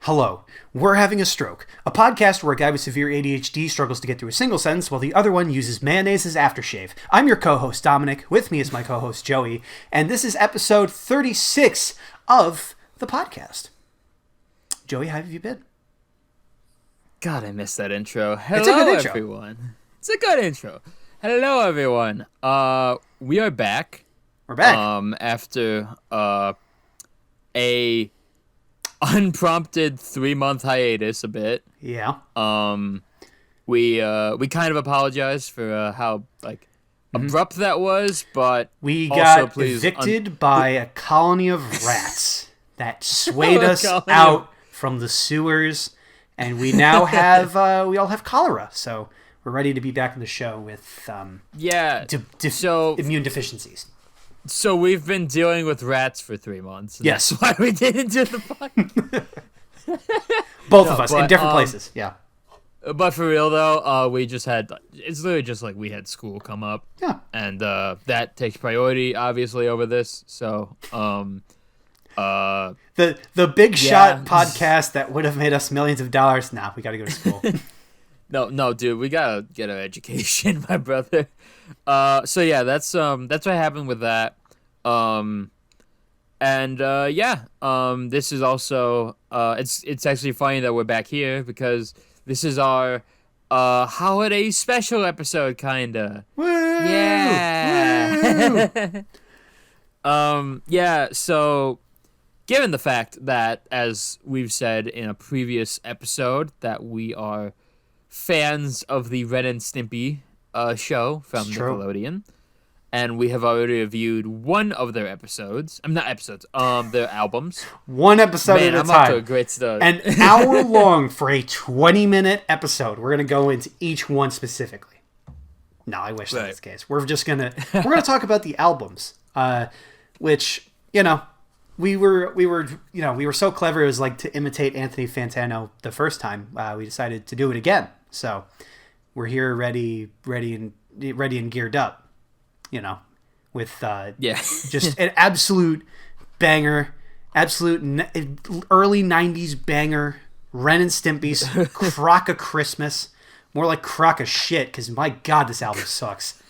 Hello, we're having a stroke, a podcast where a guy with severe ADHD struggles to get through a single sentence while the other one uses mayonnaise as aftershave. I'm your co-host Dominic, with me is my co-host Joey, and this is episode 36 of the podcast. Joey, how have you been? God, I missed that intro. Hello, it's a good intro. Everyone. It's a good intro. Hello, everyone. We are back. We're back. After a unprompted 3-month hiatus a bit. Yeah. We kind of apologize for how abrupt that was, but we also, got please evicted by a colony of rats that swayed us out from the sewers, and we now have we all have cholera, so we're ready to be back on the show with immune deficiencies. So we've been dealing with rats for 3 months. Yes. That's why we didn't do the podcast. Both of us in different places. Yeah. But for real though, we just had, it's literally just like we had school come up. Yeah. And that takes priority obviously over this. So the big shot podcast that would have made us millions of dollars. Nah, we got to go to school. No, dude, we gotta get our education, my brother. So yeah, that's what happened with that. This is also it's actually funny that we're back here because this is our holiday special episode, kinda. Woo! Yeah. Woo! So given the fact that, as we've said in a previous episode, that we are fans of the Ren and Stimpy show from Nickelodeon, and we have already reviewed one of their episodes. Their albums. One episode at a I'm time. off to a great start. An hour long for a 20-minute episode. We're gonna go into each one specifically. No, I wish that was the case. We're gonna talk about the albums, which we were so clever. It was like to imitate Anthony Fantano the first time. We decided to do it again. So we're here, ready and geared up. With just an absolute banger, early '90s banger. Ren and Stimpy's Crock of Christmas, more like Crock of Shit, because my God, this album sucks.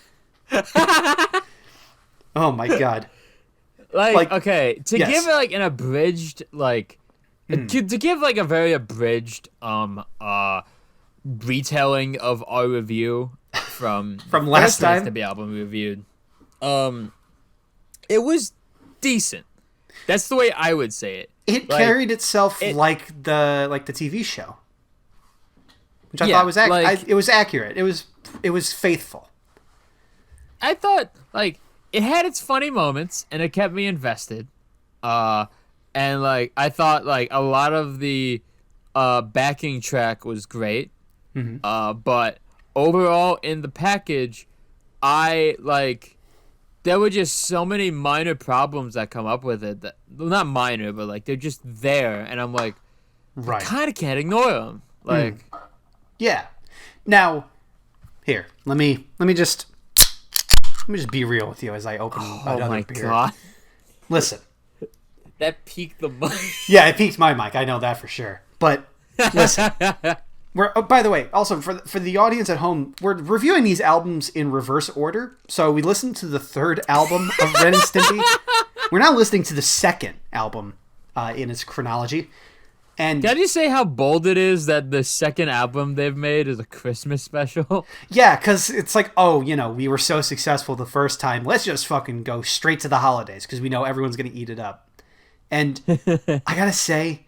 Oh my God. Give it an abridged to give a very abridged retelling of our review from last time, the album we reviewed. It was decent. That's the way I would say it. It carried itself like the TV show, which I thought was it was accurate. It was faithful. I thought it had its funny moments and it kept me invested. I thought a lot of the backing track was great. Mm-hmm. But overall in the package, there were just so many minor problems that come up with it that, well, not minor, but they're just there, and I'm right. I kind of can't ignore them. Yeah. Now, here, let me just be real with you as I open another beer. God. Listen. That peaked the mic. Yeah, it peaked my mic. I know that for sure. But listen. By the way, also for the audience at home, we're reviewing these albums in reverse order. So we listened to the third album of Ren and Stimpy. We're now listening to the second album in its chronology. And can you say how bold it is that the second album they've made is a Christmas special? Yeah, because it's we were so successful the first time. Let's just fucking go straight to the holidays because we know everyone's going to eat it up. And I got to say,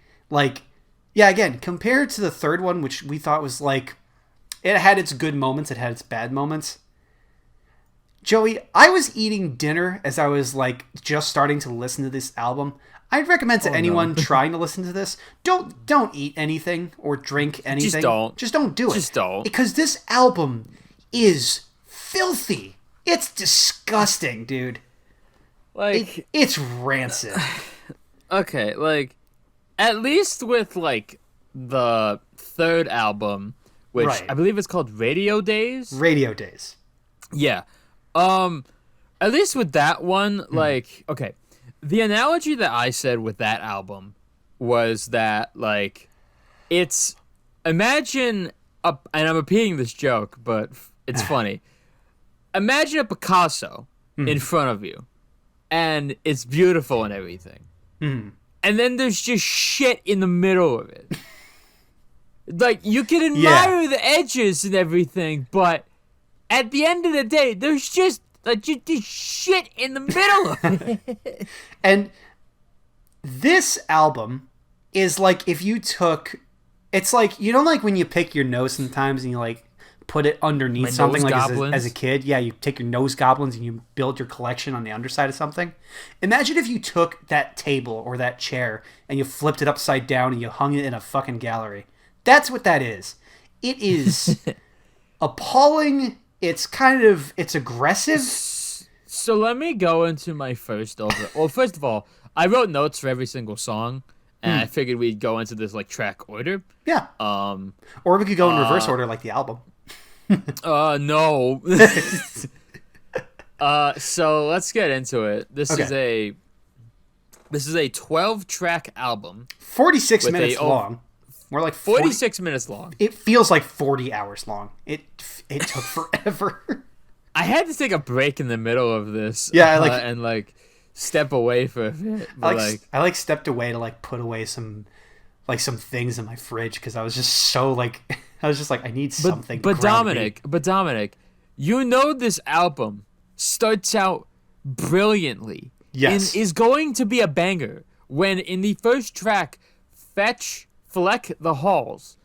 yeah, again, compared to the third one, which we thought was it had its good moments, it had its bad moments. Joey, I was eating dinner as I was just starting to listen to this album. I'd recommend to anyone trying to listen to this, don't eat anything or drink anything. Just don't do it. Just don't. Because this album is filthy. It's disgusting, dude. It's rancid. Okay, at least with the third album, which I believe it's called Radio Days. Radio Days. Yeah. At least with that one, okay, the analogy that I said with that album was that It's imagine and I'm repeating this joke, but it's funny. Imagine a Picasso in front of you, and it's beautiful and everything. And then there's just shit in the middle of it. Like, you can admire the edges and everything, but at the end of the day, there's just this shit in the middle of it. And this album is like if you took... It's like, you know, like when you pick your nose sometimes and you like put it underneath something, like as a kid. Yeah, you take your nose goblins and you build your collection on the underside of something. Imagine if you took that table or that chair and you flipped it upside down and you hung it in a fucking gallery. That's what that is. It is appalling. It's aggressive. So let me go into my first over. Well, first of all, I wrote notes for every single song. And I figured we'd go into this like track order. Yeah. Or we could go in reverse order like the album. No. So let's get into it. This is a 12-track album. 46 minutes long. We're like 46 minutes long. It feels like 40 hours long. It took forever. I had to take a break in the middle of this. Yeah, and step away for a bit. I stepped away to like put away some things in my fridge because I was just so like I need something. But Dominic, you know this album starts out brilliantly. Yes. And is going to be a banger when in the first track, Fleck the Halls,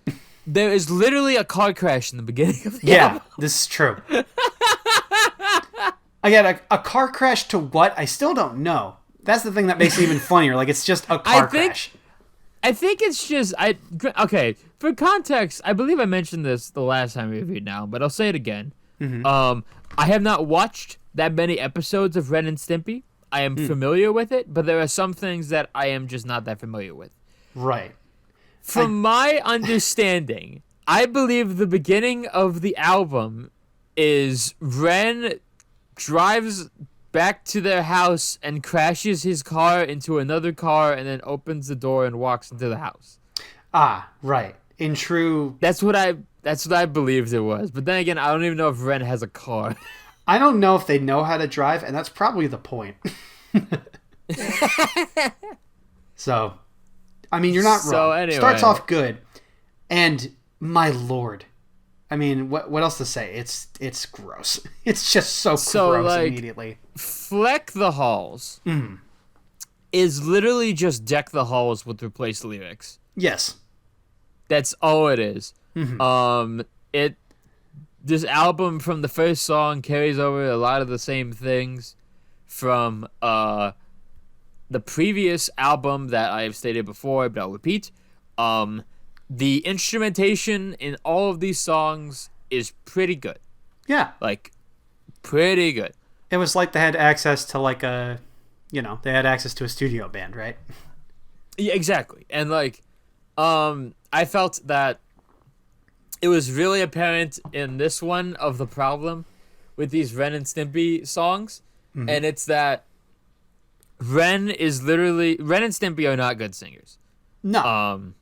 there is literally a car crash in the beginning of the album. This is true. Again, a car crash to what? I still don't know. That's the thing that makes it even funnier. Like, it's just a car crash. I think it's just... Okay, for context, I believe I mentioned this the last time we reviewed now, but I'll say it again. I have not watched that many episodes of Ren and Stimpy. I am familiar with it, but there are some things that I am just not that familiar with. Right. From my understanding, I believe the beginning of the album is Ren drives back to their house and crashes his car into another car and then opens the door and walks into the house. Ah, right. In true... That's what I believed it was. But then again, I don't even know if Ren has a car. I don't know if they know how to drive, and that's probably the point. So, I mean, you're not wrong. So anyway. Starts off good. And, my lord... I mean, what else to say? It's gross. It's just so gross like, immediately. Fleck the Halls is literally just Deck the Halls with replaced lyrics. Yes. That's all it is. This album from the first song carries over a lot of the same things from the previous album that I have stated before, but I'll repeat. The instrumentation in all of these songs is pretty good. Yeah. Like, pretty good. It was like they had access to like they had access to a studio band, right? Yeah, exactly. And like, I felt that it was really apparent in this one of the problem with these Ren and Stimpy songs. And it's that Ren and Stimpy are not good singers. No.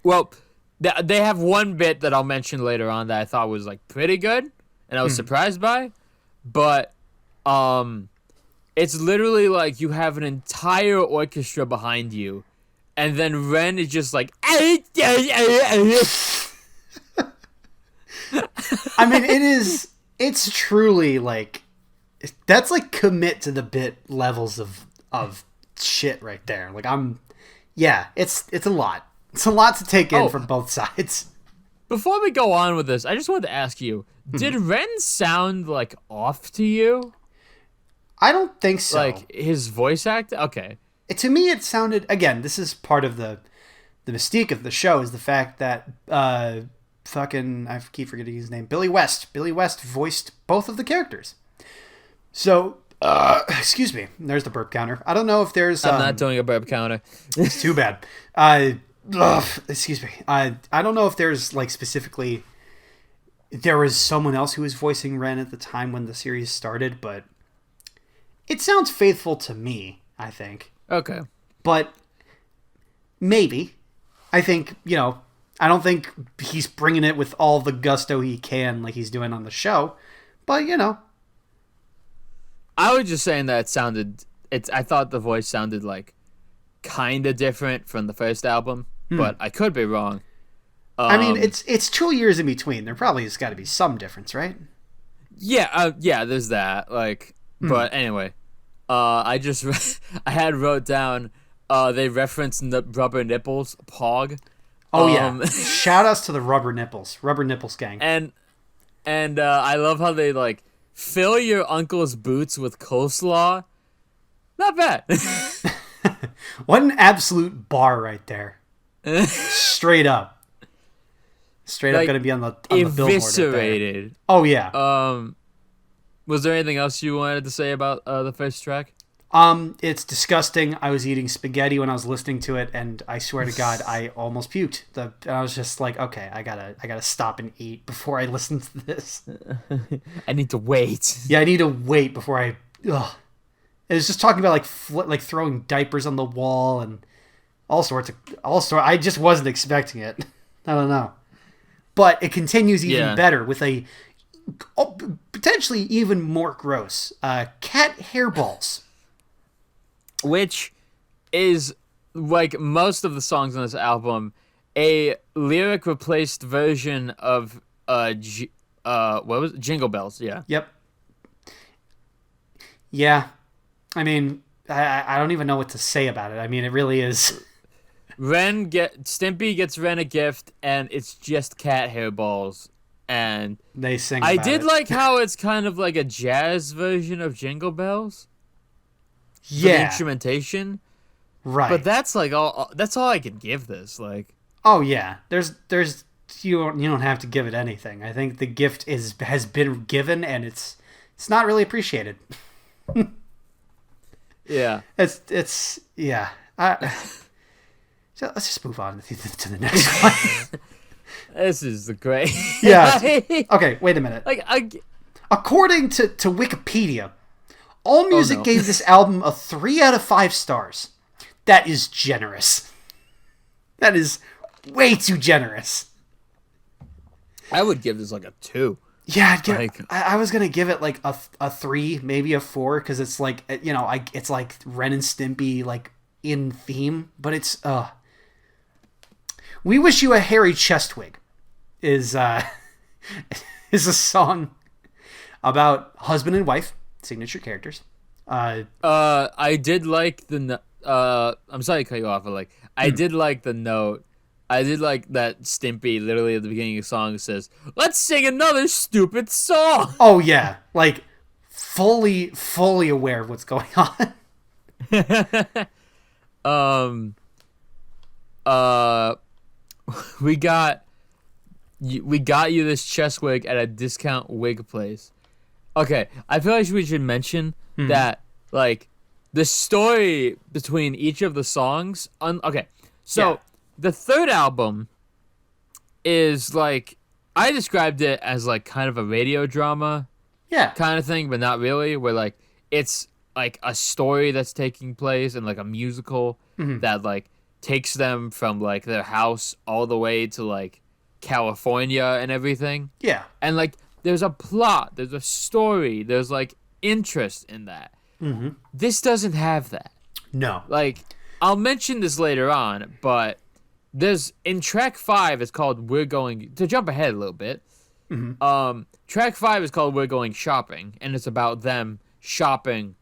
Well, they have one bit that I'll mention later on that I thought was like pretty good, and I was surprised by. But it's literally like you have an entire orchestra behind you, and then Ren is just like... I mean, it's truly like... That's like commit to the bit levels of shit right there. Like, it's a lot. It's a lot to take in from both sides. Before we go on with this, I just wanted to ask you, did Ren sound, like, off to you? I don't think so. Like, his voice act? Okay. To me, it sounded... Again, this is part of the mystique of the show, is the fact that I keep forgetting his name, Billy West. Billy West voiced both of the characters. So... excuse me. There's the burp counter. I don't know if there's... I'm not doing a burp counter. It's too bad. Excuse me. I don't know if there's like specifically there was someone else who was voicing Ren at the time when the series started, but it sounds faithful to me, I think. Okay. But maybe I think, I don't think he's bringing it with all the gusto he can like he's doing on the show. But, I was just saying that I thought the voice sounded like kind of different from the first album, but I could be wrong. I mean, it's 2 years in between. There probably has got to be some difference, right? Yeah, there's that. But anyway, I wrote down they referenced the rubber nipples, Pog. Oh yeah, shout outs to the rubber nipples gang. And I love how they fill your uncle's boots with coleslaw. Not bad. What an absolute bar right there. Straight up. Straight up going to be on the billboard. Eviscerated. Right. Oh yeah. Was there anything else you wanted to say about the first track? It's disgusting. I was eating spaghetti when I was listening to it, and I swear to God, I almost puked. I was just like, okay, I gotta stop and eat before I listen to this. I need to wait. Yeah, I need to wait before I. Ugh. It was just talking about like throwing diapers on the wall and all sorts. I just wasn't expecting it. I don't know, but it continues even better with a potentially even more gross cat hairballs. Which is, like most of the songs on this album, a lyric replaced version of what was it? Jingle Bells? Yeah. Yep. Yeah, I mean, I don't even know what to say about it. I mean, it really is. Stimpy gets Ren a gift, and it's just cat hairballs, and they sing. I did like how it's kind of like a jazz version of Jingle Bells. Yeah, the instrumentation, right? But that's all. That's all I can give this. Oh yeah, there's you don't have to give it anything. I think the gift has been given, and it's not really appreciated. Yeah, it's yeah. So let's just move on to the next one. This is the great. Yeah. Okay, wait a minute. According to Wikipedia. AllMusic gave this album a 3 out of 5 stars. That is generous. That is way too generous. I would give this a 2. Yeah, I was gonna give it a 3, maybe a 4, because it's it's like Ren and Stimpy in theme, but it's We Wish You a Hairy Chest Wig is a song about husband and wife. Signature characters. I did like the. I'm sorry to cut you off, but I did like the note. I did like that Stimpy literally at the beginning of the song says, "Let's sing another stupid song." Oh yeah, fully aware of what's going on. We got you this chest wig at a discount wig place. Okay, I feel like we should mention that, the story between each of the songs. The third album is I described it as kind of a radio drama, kind of thing, but not really. Where it's a story that's taking place and a musical that takes them from their house all the way to California and everything. Yeah, and there's a plot, there's a story, there's interest in that. Mm-hmm. This doesn't have that. No. I'll mention this later on, but there's in track 5 it's called We're Going, to jump ahead a little bit. Mm-hmm. Track 5 is called We're Going Shopping, and it's about them shopping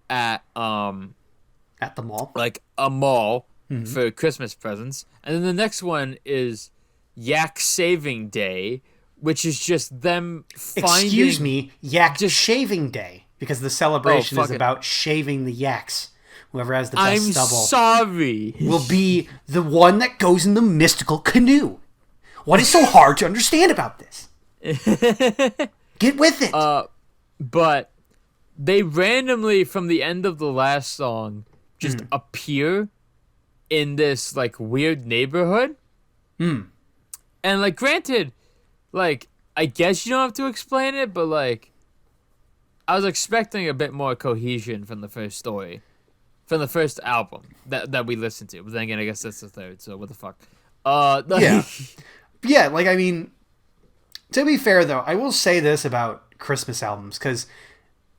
at the mall. A mall for Christmas presents. And then the next one is Yak Saving Day, which is just them finding... Excuse me, Shaving Day, because the celebration is about shaving the yaks. Whoever has the best stubble... I'm sorry. ...will be the one that goes in the mystical canoe. What is so hard to understand about this? Get with it. But they randomly, from the end of the last song, just appear in this, weird neighborhood. And, granted... I guess you don't have to explain it, but, I was expecting a bit more cohesion from the first story. From the first album that we listened to. But then again, I guess that's the third, so what the fuck. Yeah. Yeah, like, I mean, to be fair, though, I will say this about Christmas albums, because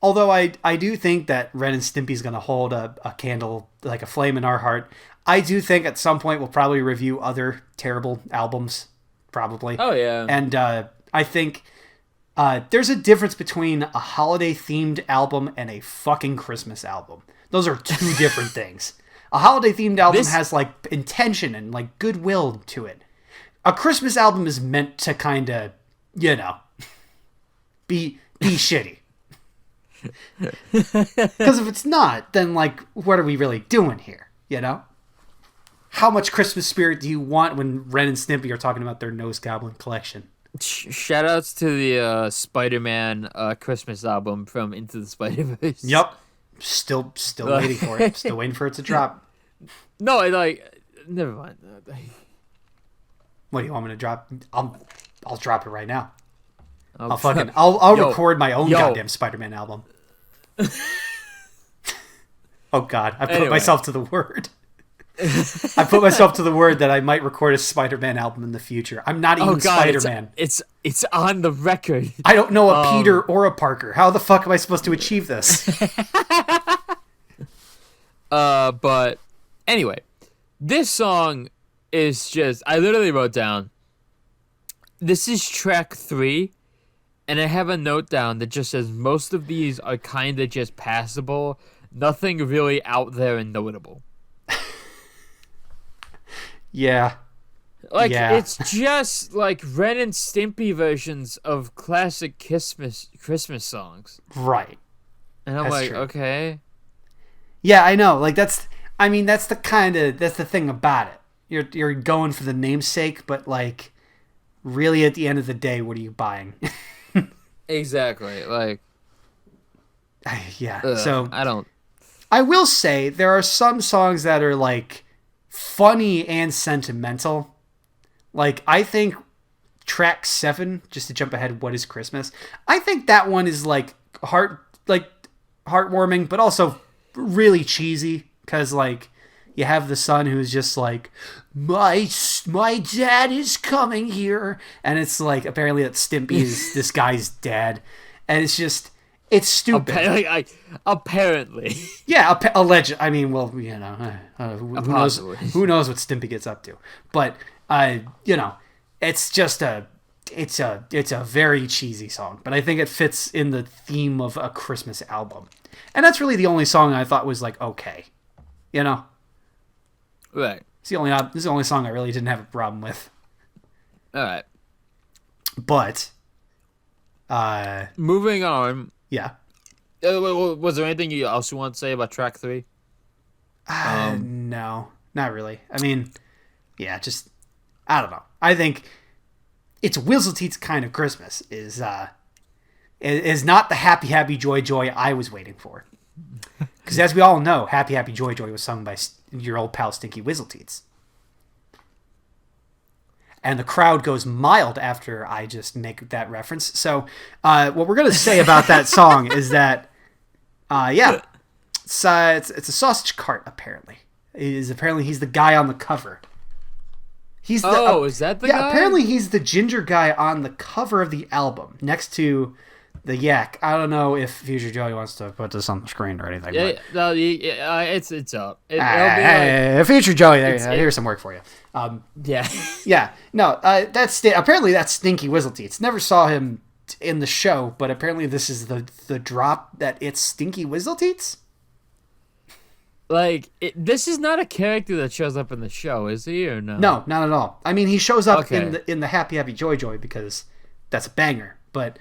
although I do think that Ren and Stimpy's going to hold a candle, like a flame in our heart, I do think at some point we'll probably review other terrible albums, probably. Oh yeah. And I think there's a difference between a holiday-themed album and a fucking Christmas album. Those are two different things. A holiday-themed album has, like, intention and, like, goodwill to it. A Christmas album is meant to kind of, you know, be shitty. Because if it's not, then, like, what are we really doing here, you know? How much Christmas spirit do you want when Ren and Stimpy are talking about their Nose Goblin collection? Shoutouts to the Spider-Man Christmas album from Into the Spider-Verse. Yep. Still waiting for it. Still waiting for it to drop. No, never mind. What do you want me to drop? I'll drop it right now. Oh, I'll record my own goddamn Spider-Man album. Oh God, I put myself to the word. I put myself to the word that I might record a Spider-Man album in the future. I'm not even Spider-Man. It's on the record. I don't know a Peter or a Parker. How the fuck am I supposed to achieve this? But anyway, this song is just, I literally wrote down, this is track 3, and I have a note down that just says most of these are kind of just passable, nothing really out there and notable. Yeah. Like, it's just like Ren and Stimpy versions of classic Christmas songs. Right. And I'm like, okay. Yeah, I know. Like, that's the thing about it. You're going for the namesake, but, like, really at the end of the day, what are you buying? Exactly. Like, yeah. So I will say there are some songs that are, like, funny and sentimental. Like, I think track 7, just to jump ahead, What is Christmas? I think that one is, like, heartwarming, but also really cheesy, because, like, you have the son who's just like, my dad is coming here, and it's like, apparently that Stimpy is this guy's dad, and it's just, it's stupid. Apparently. Yeah, alleged. I mean, well, you know, who knows what Stimpy gets up to, but you know, it's just it's a very cheesy song, but I think it fits in the theme of a Christmas album. And that's really the only song I thought was, like, okay. You know? Right. This is the only song I really didn't have a problem with. Alright. But, moving on. Yeah. Was there anything you also want to say about track 3? No. Not really. I mean, yeah, just, I don't know. I think It's Whizzleteet's Kind of Christmas is not the Happy Happy Joy Joy I was waiting for. Because as we all know, Happy Happy Joy Joy was sung by your old pal Stinky Whizzleteets. And the crowd goes mild after I just make that reference. So what we're going to say about that song is that, it's a sausage cart, apparently. Apparently he's the guy on the cover. Is that the guy? Yeah, apparently he's the ginger guy on the cover of the album, next to the Yak. I don't know if Future Joey wants to put this on the screen or anything. It's up. Future Joey, here's some work for you. Yeah. No, apparently that's Stinky Whizzleteets. Never saw him in the show, but apparently this is the drop that it's Stinky Whizzleteets. Like, this is not a character that shows up in the show, is he, or no? No, not at all. I mean, he shows up in the Happy Happy Joy Joy because that's a banger, but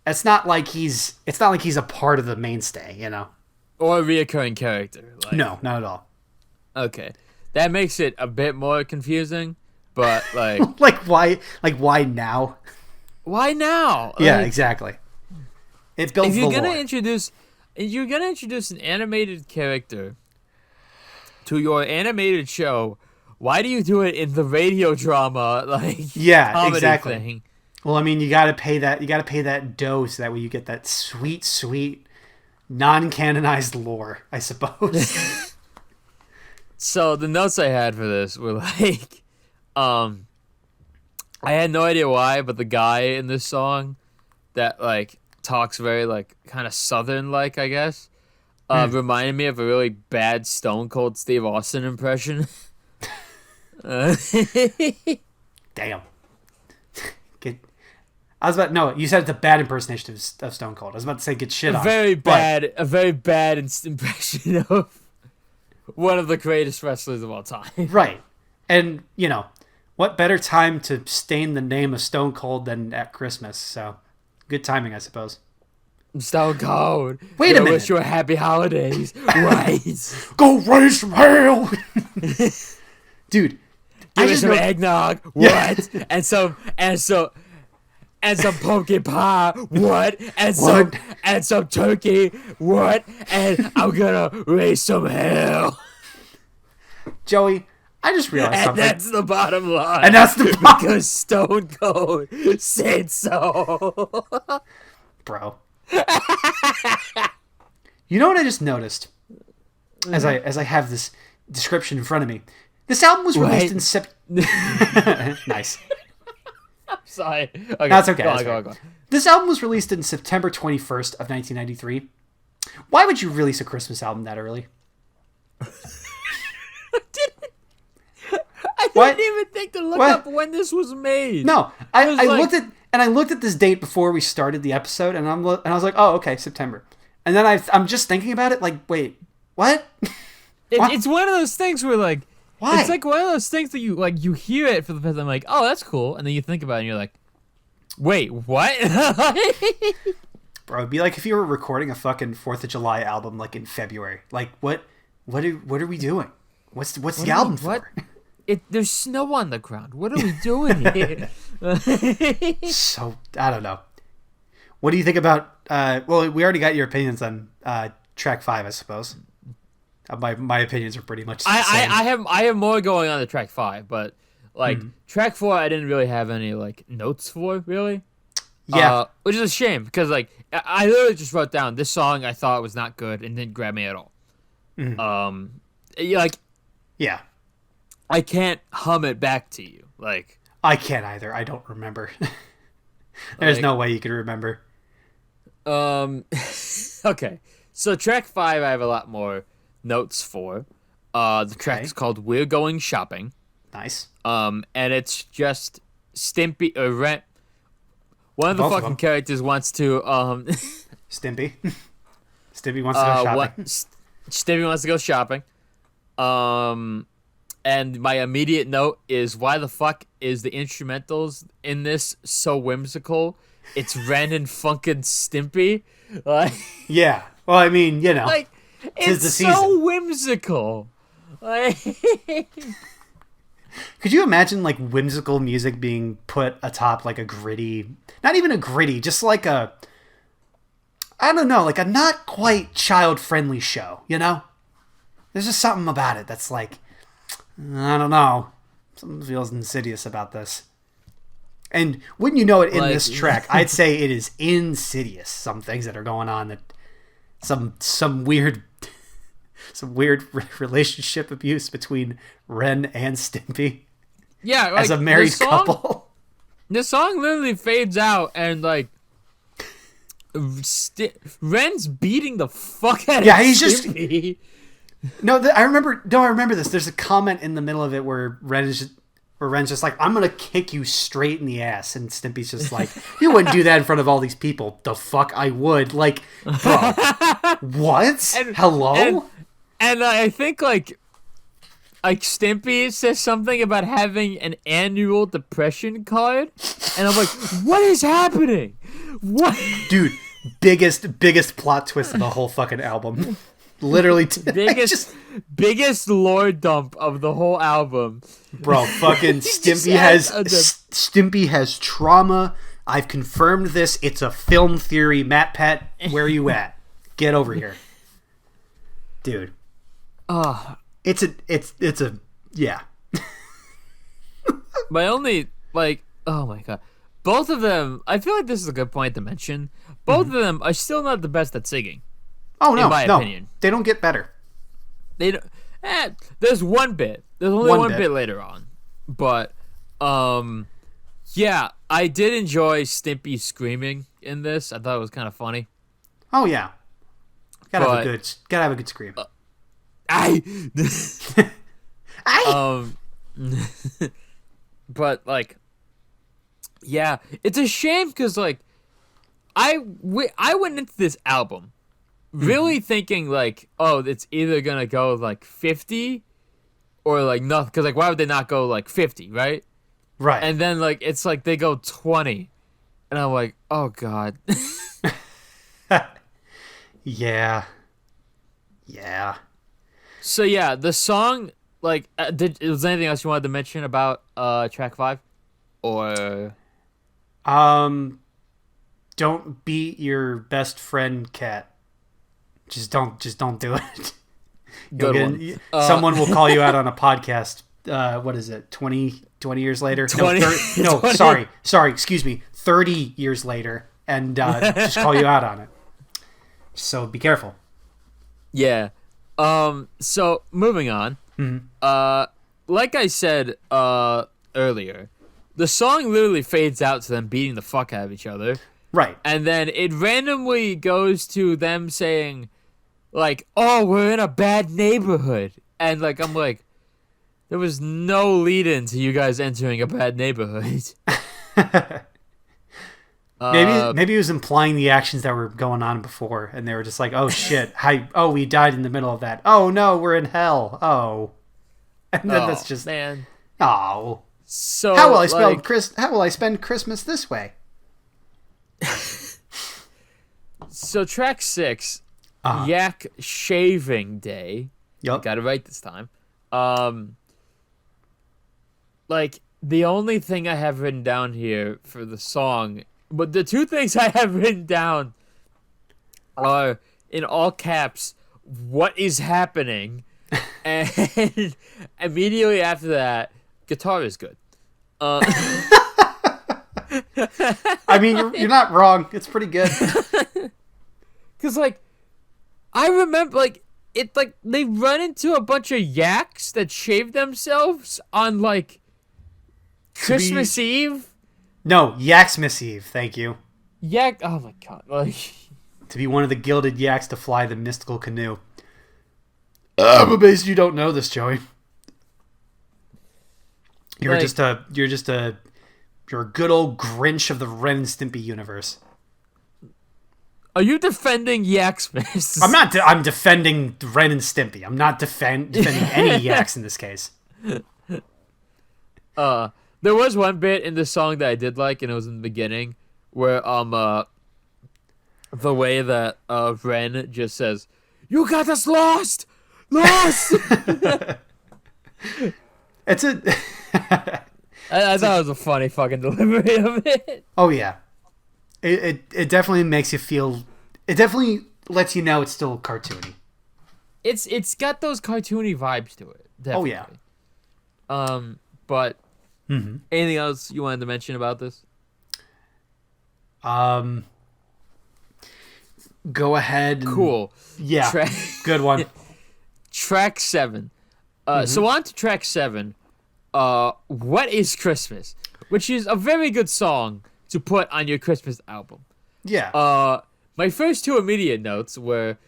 it's not like he's a part of the mainstay, you know? Or a reoccurring character. Like, no, not at all. Okay. That makes it a bit more confusing, but, like... why now? Why now? Yeah, exactly. It builds the lore. If you're gonna introduce an animated character to your animated show, why do you do it in the radio drama, comedy exactly. thing? Well, I mean, you gotta pay that dough so that way you get that sweet, non-canonized lore, I suppose. So the notes I had for this were like, I had no idea why, but the guy in this song that like talks very like kind of southern like, I guess, reminded me of a really bad Stone Cold Steve Austin impression. Damn. I was about no. You said it's a bad impersonation of Stone Cold. I was about to say get shit on. A very bad impression of one of the greatest wrestlers of all time. Right, and you know, what better time to stain the name of Stone Cold than at Christmas? So, good timing, I suppose. Stone Cold. Wait a minute. Wish you a happy holidays. Right. Go raise some hell, dude. Give me some eggnog. What? Yeah. And some pumpkin pie. What? And some turkey. What? And I'm gonna raise some hell. Joey, I just realized something. And that's the bottom line. And that's the bottom. Because Stone Cold said so. Bro. You know what I just noticed? As I have this description in front of me. This album was released in September. Nice. Sorry. Okay. That's okay. Go on. This album was released in September 21st of 1993. Why would you release a Christmas album that early? I didn't even think to look up when this was made. No, I looked at this date before we started the episode, and I was like, oh, okay, September. And then I'm just thinking about it, like, wait, what? It's one of those things where like. Why? It's like one of those things that you hear it for the first time, like, oh, that's cool, and then you think about it and you're like, wait, what? Bro, it'd be like if you were recording a fucking 4th of July album like in February. Like, what are we doing? What's the album for? There's snow on the ground. What are we doing here? So, I don't know. What do you think about, well, we already got your opinions on track 5, I suppose. My opinions are pretty much the same. I have more going on to track 5, but like track 4 I didn't really have any like notes for really. Yeah. Which is a shame because like I literally just wrote down this song I thought was not good and didn't grab me at all. Like yeah. I can't hum it back to you. Like I can't either. I don't remember. There's no way you could remember. Okay. So track 5 I have a lot more notes for. The track is called We're Going Shopping. Nice. And it's just Stimpy or Rent. One of the fucking characters wants to Stimpy. Stimpy wants to go shopping. Stimpy wants to go shopping. And my immediate note is why the fuck is the instrumentals in this so whimsical? It's Ren and Funkin' Stimpy. Like yeah. Well, I mean, you know. Like it's so whimsical. Like, could you imagine like whimsical music being put atop like a gritty, not even a gritty, just like a, I don't know, like a not quite child-friendly show, you know? There's just something about it that's like, I don't know, something feels insidious about this. And wouldn't you know it in this track, I'd say it is insidious, some things that are going on that some weird relationship abuse between Ren and Stimpy. Yeah, like, as a married couple. The song literally fades out and like Ren's beating the fuck out of Stimpy. I remember this. There's a comment in the middle of it where Ren's just like, I'm gonna kick you straight in the ass, and Stimpy's just like, you wouldn't do that in front of all these people. The fuck I would. Like, bro, what? Hello? And I think like Stimpy says something about having an annual depression card, and I'm like, what is happening? What? Dude, biggest plot twist of the whole fucking album. Literally, biggest lore dump of the whole album. Bro, fucking Stimpy has trauma. I've confirmed this. It's a film theory. Matt Pett, where are you at? Get over here, dude. It's a yeah. My only oh my god, both of them. I feel like this is a good point to mention. Both of them are still not the best at singing. Oh no, in my opinion, they don't get better. They don't. There's one bit. There's only one bit later on, but Um, yeah, I did enjoy Stimpy screaming in this. I thought it was kind of funny. Oh yeah, gotta But have a good scream. I I um, but like, yeah, it's a shame because like I went into this album really thinking like, oh, it's either gonna go like 50 or like nothing. Because like, why would they not go like 50, right? right. And then like it's like they go 20, and I'm like, oh god. Yeah. Yeah. So yeah, the song like was there anything else you wanted to mention about track 5 or Don't beat your best friend cat. Just don't do it. good one? Someone will call you out on a podcast. What is it? 20 years later? 20, No, 20. sorry, excuse me. 30 years later, and just call you out on it. So be careful. Yeah. So moving on. Like I said earlier, the song literally fades out to them beating the fuck out of each other. Right. And then it randomly goes to them saying, like, oh, we're in a bad neighborhood. And, like, I'm like, there was no lead-in to you guys entering a bad neighborhood. Maybe it was implying the actions that were going on before, and they were just like, oh, shit. We died in the middle of that. Oh, no, we're in hell. Oh. And then that's just... man. Oh. So, How will I spend Christmas this way? So track 6, Yak Shaving Day. Yup. Got it right this time. Like the only thing I have written down here for the song, but the two things I have written down are in all caps, "What is happening?" and immediately after that, guitar is good. I mean, you're not wrong. It's pretty good. Cause like, I remember like it like they run into a bunch of yaks that shave themselves on like Christmas Eve. No, Yaksmas Eve. Thank you. Yak. Oh my god! Like to be one of the gilded yaks to fly the mystical canoe. I'm amazed you don't know this, Joey. You're like, you're a good old Grinch of the Ren and Stimpy universe. Are you defending Yaksmas? I'm not. I'm defending Ren and Stimpy. I'm not defending any yaks in this case. There was one bit in the song that I did like, and it was in the beginning, where the way that Ren just says, "You got us lost." It's a. I thought it was a funny fucking delivery of it. Oh yeah, it definitely makes you feel. It definitely lets you know it's still cartoony. It's got those cartoony vibes to it. Definitely. Oh yeah. But anything else you wanted to mention about this? Go ahead. Cool. Yeah. Good one. Track 7. So on to track 7. What is Christmas? Which is a very good song to put on your Christmas album. Yeah. My first two immediate notes were,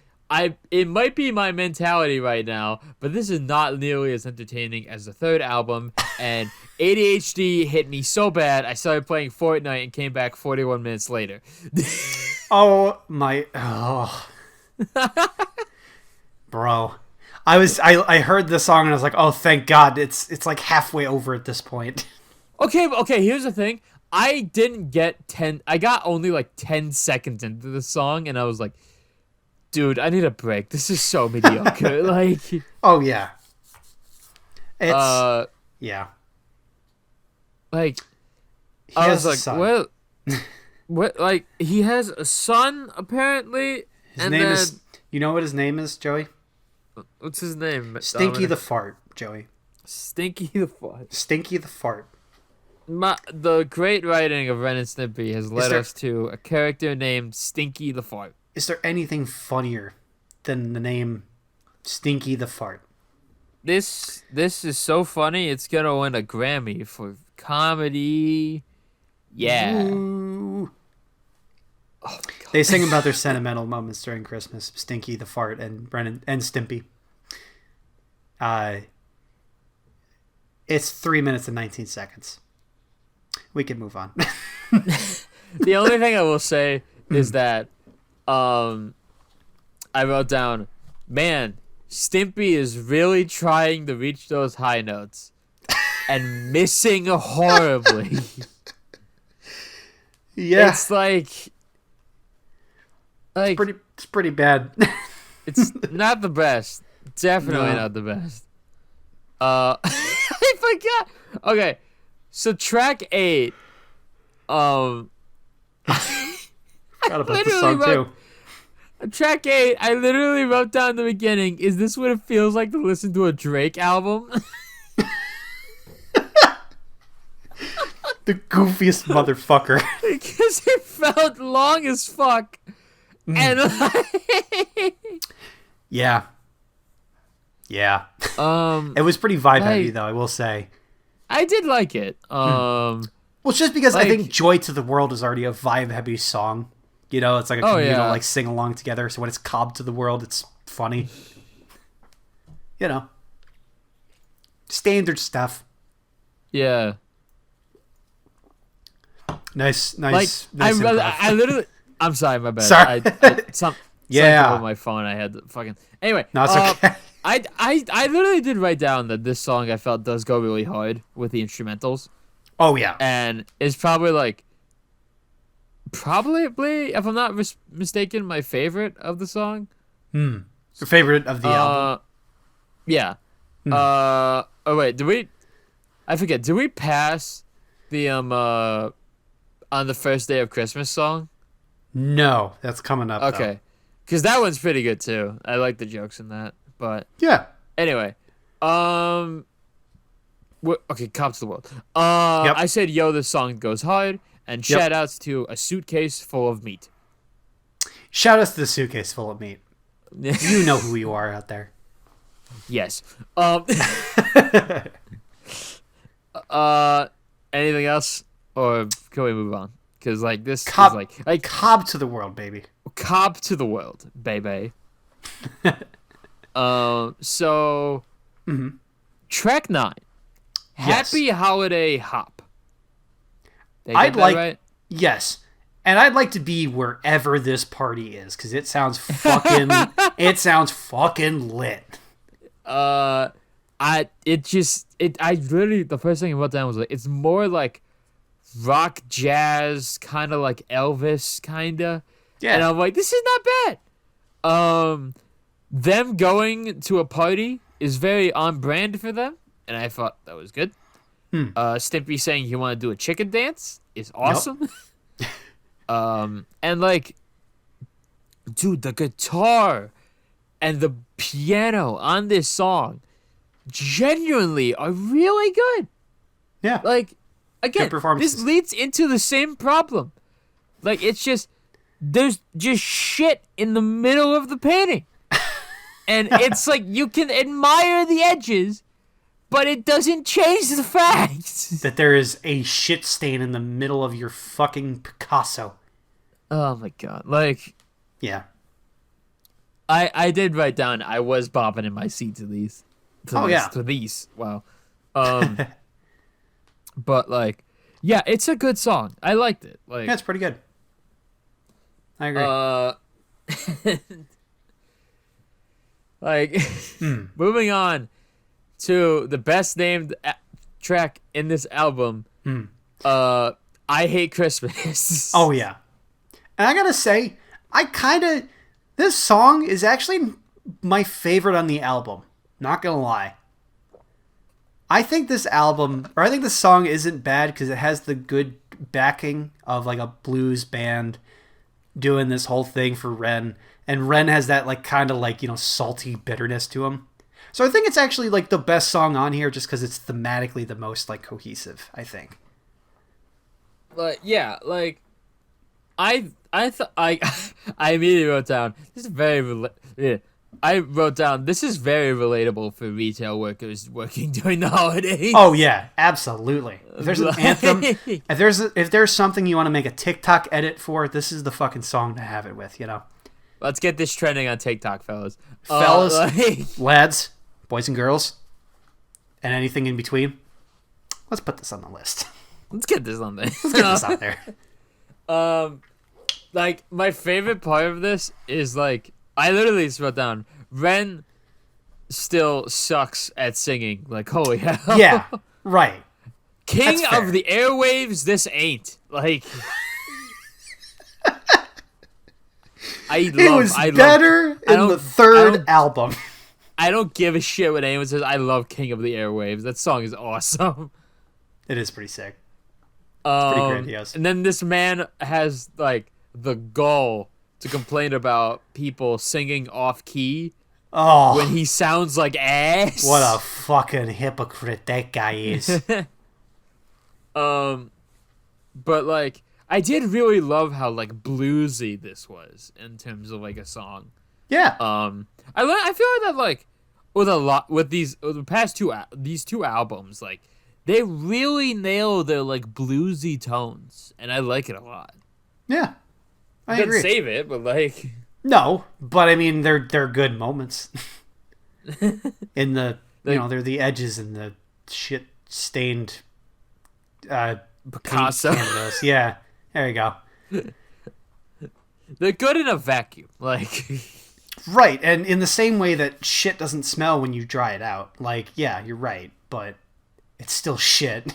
it might be my mentality right now, but this is not nearly as entertaining as the third album, and ADHD hit me so bad I started playing Fortnite and came back 41 minutes later. Oh. Bro. I heard the song and I was like, oh, thank God, it's like halfway over at this point. Okay, here's the thing. I didn't get 10, I got only like 10 seconds into the song, and I was like, dude, I need a break. This is so mediocre. Like, oh yeah. It's yeah. Like, I was like, what? Like, he has a son apparently. His name is. You know what his name is, Joey? What's his name? Stinky the Fart, Joey. Stinky the Fart. Stinky the Fart. The great writing of Ren and Stimpy has led us to a character named Stinky the Fart. Is there anything funnier than the name Stinky the Fart? This is so funny. It's gonna win a Grammy for comedy. Yeah. Ooh. Oh my god. They sing about their sentimental moments during Christmas. Stinky the fart and Brennan and Stimpy. It's 3 minutes and 19 seconds. We can move on. The only thing I will say is that I wrote down, man, Stimpy is really trying to reach those high notes and missing horribly. Yeah. It's like It's pretty bad. it's not the best. Definitely not the best. I forgot. Okay, so track 8. Forgot about the song too. Track 8. I literally wrote down the beginning. Is this what it feels like to listen to a Drake album? The goofiest motherfucker. Because it felt long as fuck. And Yeah. It was pretty vibe heavy though, I will say. I did like it. Well, it's just because I think Joy to the World is already a vibe heavy song. You know, it's like a communal like sing along together. So when it's Cobb to the World, it's funny. You know. Standard stuff. Yeah. Nice. I literally. I'm sorry, my bad. Sorry. Something with my phone. I had to fucking. Anyway. No, it's okay. I literally did write down that this song I felt does go really hard with the instrumentals. Oh yeah. And it's probably if I'm not mistaken, my favorite of the song. Your favorite of the album? Yeah. Oh wait, I forget. Did we pass the on the first day of Christmas song? No, that's coming up. Okay, because that one's pretty good too. I like the jokes in that. But yeah. Anyway, okay, Cop to the World. I said, yo, this song goes hard, and shout outs to A Suitcase Full of Meat. Shout outs to The Suitcase Full of Meat. You know who you are out there. Yes. Anything else, or can we move on? Because this is like Cobb to the World, baby. Cobb to the World, baby. So track 9, Happy Holiday Hop. Right? Yes, and I'd like to be wherever this party is because it sounds fucking lit. I literally, the first thing I wrote down was it's more like rock jazz, kind of like Elvis, kinda. Yeah, and I'm like, this is not bad. Them going to a party is very on brand for them, and I thought that was good. Stimpy saying you want to do a chicken dance is awesome. Yep. And dude, the guitar and the piano on this song genuinely are really good. Yeah. Again, this leads into the same problem. It's just, there's just shit in the middle of the painting. And it's you can admire the edges, but it doesn't change the fact that there is a shit stain in the middle of your fucking Picasso. Oh my god. Yeah. I did write down, I was bopping in my seat to these. To these. Wow. But yeah, it's a good song. I liked it. Yeah, it's pretty good. I agree. Moving on to the best named track in this album, I Hate Christmas. Oh yeah, and I gotta say, this song is actually my favorite on the album. Not gonna lie. I think this song isn't bad because it has the good backing of a blues band doing this whole thing for Ren. And Ren has that salty bitterness to him. So I think it's actually the best song on here just because it's thematically the most cohesive, I think. Yeah, I thought I immediately wrote down, this is very I wrote down, this is very relatable for retail workers working during the holidays. Oh yeah, absolutely. If there's an anthem, Like- if there's something you want to make a TikTok edit for, this is the fucking song to have it with, you know. Let's get this trending on TikTok, fellas. Fellas, Like- lads, boys and girls, and anything in between. Let's put this on the list. let's get this on there. Let's get this out there. Like, my favorite part of this is, like, I literally just wrote down, Ren still sucks at singing. Like, holy hell. Yeah, right. King That's fair. of the airwaves, this ain't. Like, It was better in the third album. I don't give a shit what anyone says. I love King of the Airwaves. That song is awesome. It is pretty sick. It's pretty grandiose. And then this man has, like, the gall to complain about people singing off key Oh, when he sounds like ass. what a fucking hypocrite that guy is. But, like, I did really love how, like, bluesy this was in terms of, like, a song. Yeah. I feel like that, like, with the past these two albums, like, they really nail their, like, bluesy tones, and I like it a lot. Yeah. I Didn't agree. save it, but, like, No, but I mean they're good moments. In the they're the edges and the shit stained Picasso. canvas. Yeah. There you go. They're good in a vacuum. Like, Right, and in the same way that shit doesn't smell when you dry it out. Like, yeah, you're right, but it's still shit.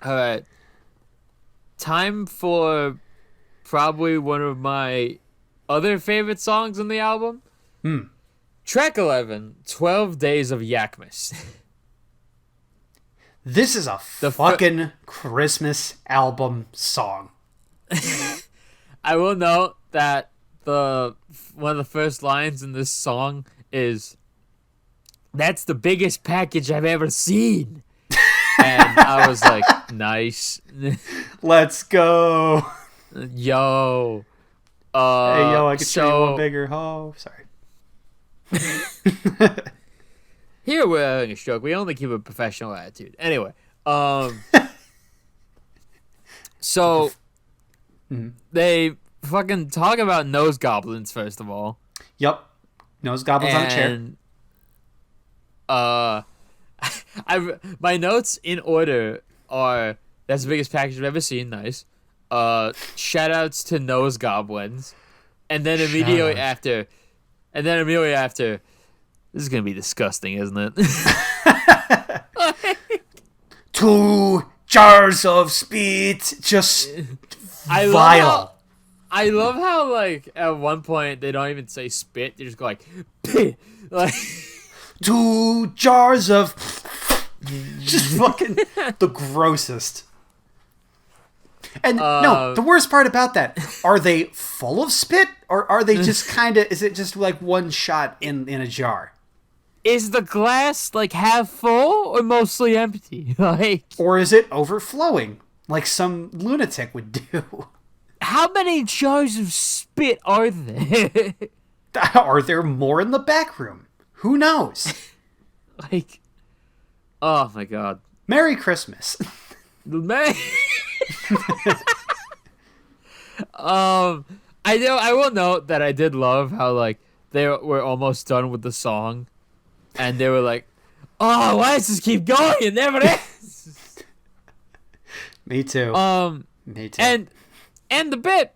all right. Time for probably one of my other favorite songs on the album. Track 11, 12 Days of Yaksmas. This is a fucking Christmas album song. I will note that one of the first lines in this song is, "That's the biggest package I've ever seen." And I was like, nice. Let's go. Yo. Hey, yo, I could show you so one bigger. Oh, sorry. here we're having a stroke. We only keep a professional attitude. Anyway, so they fucking talk about nose goblins first of all. Yep. Nose goblins on a chair. And my notes in order are, that's the biggest package I've ever seen. Nice. Shout outs to nose goblins. And then immediately after, this is gonna be disgusting, isn't it? 2 jars of spit. Just vile. I love how, like, at one point they don't even say spit; they just go like, "Pih." Like 2 jars of just fucking the grossest. And no, the worst part about that, are they full of spit or are they just kind of, is it just like one shot in a jar? Is the glass like half full or mostly empty? Like, Or is it overflowing like some lunatic would do? how many jars of spit are there? Are there more in the back room? Who knows? Like, oh my god. Merry Christmas. Man. I will note that I did love how, like, they were almost done with the song, and they were like, "Oh, why does this keep going? It never ends." Me too. Me too. And the bit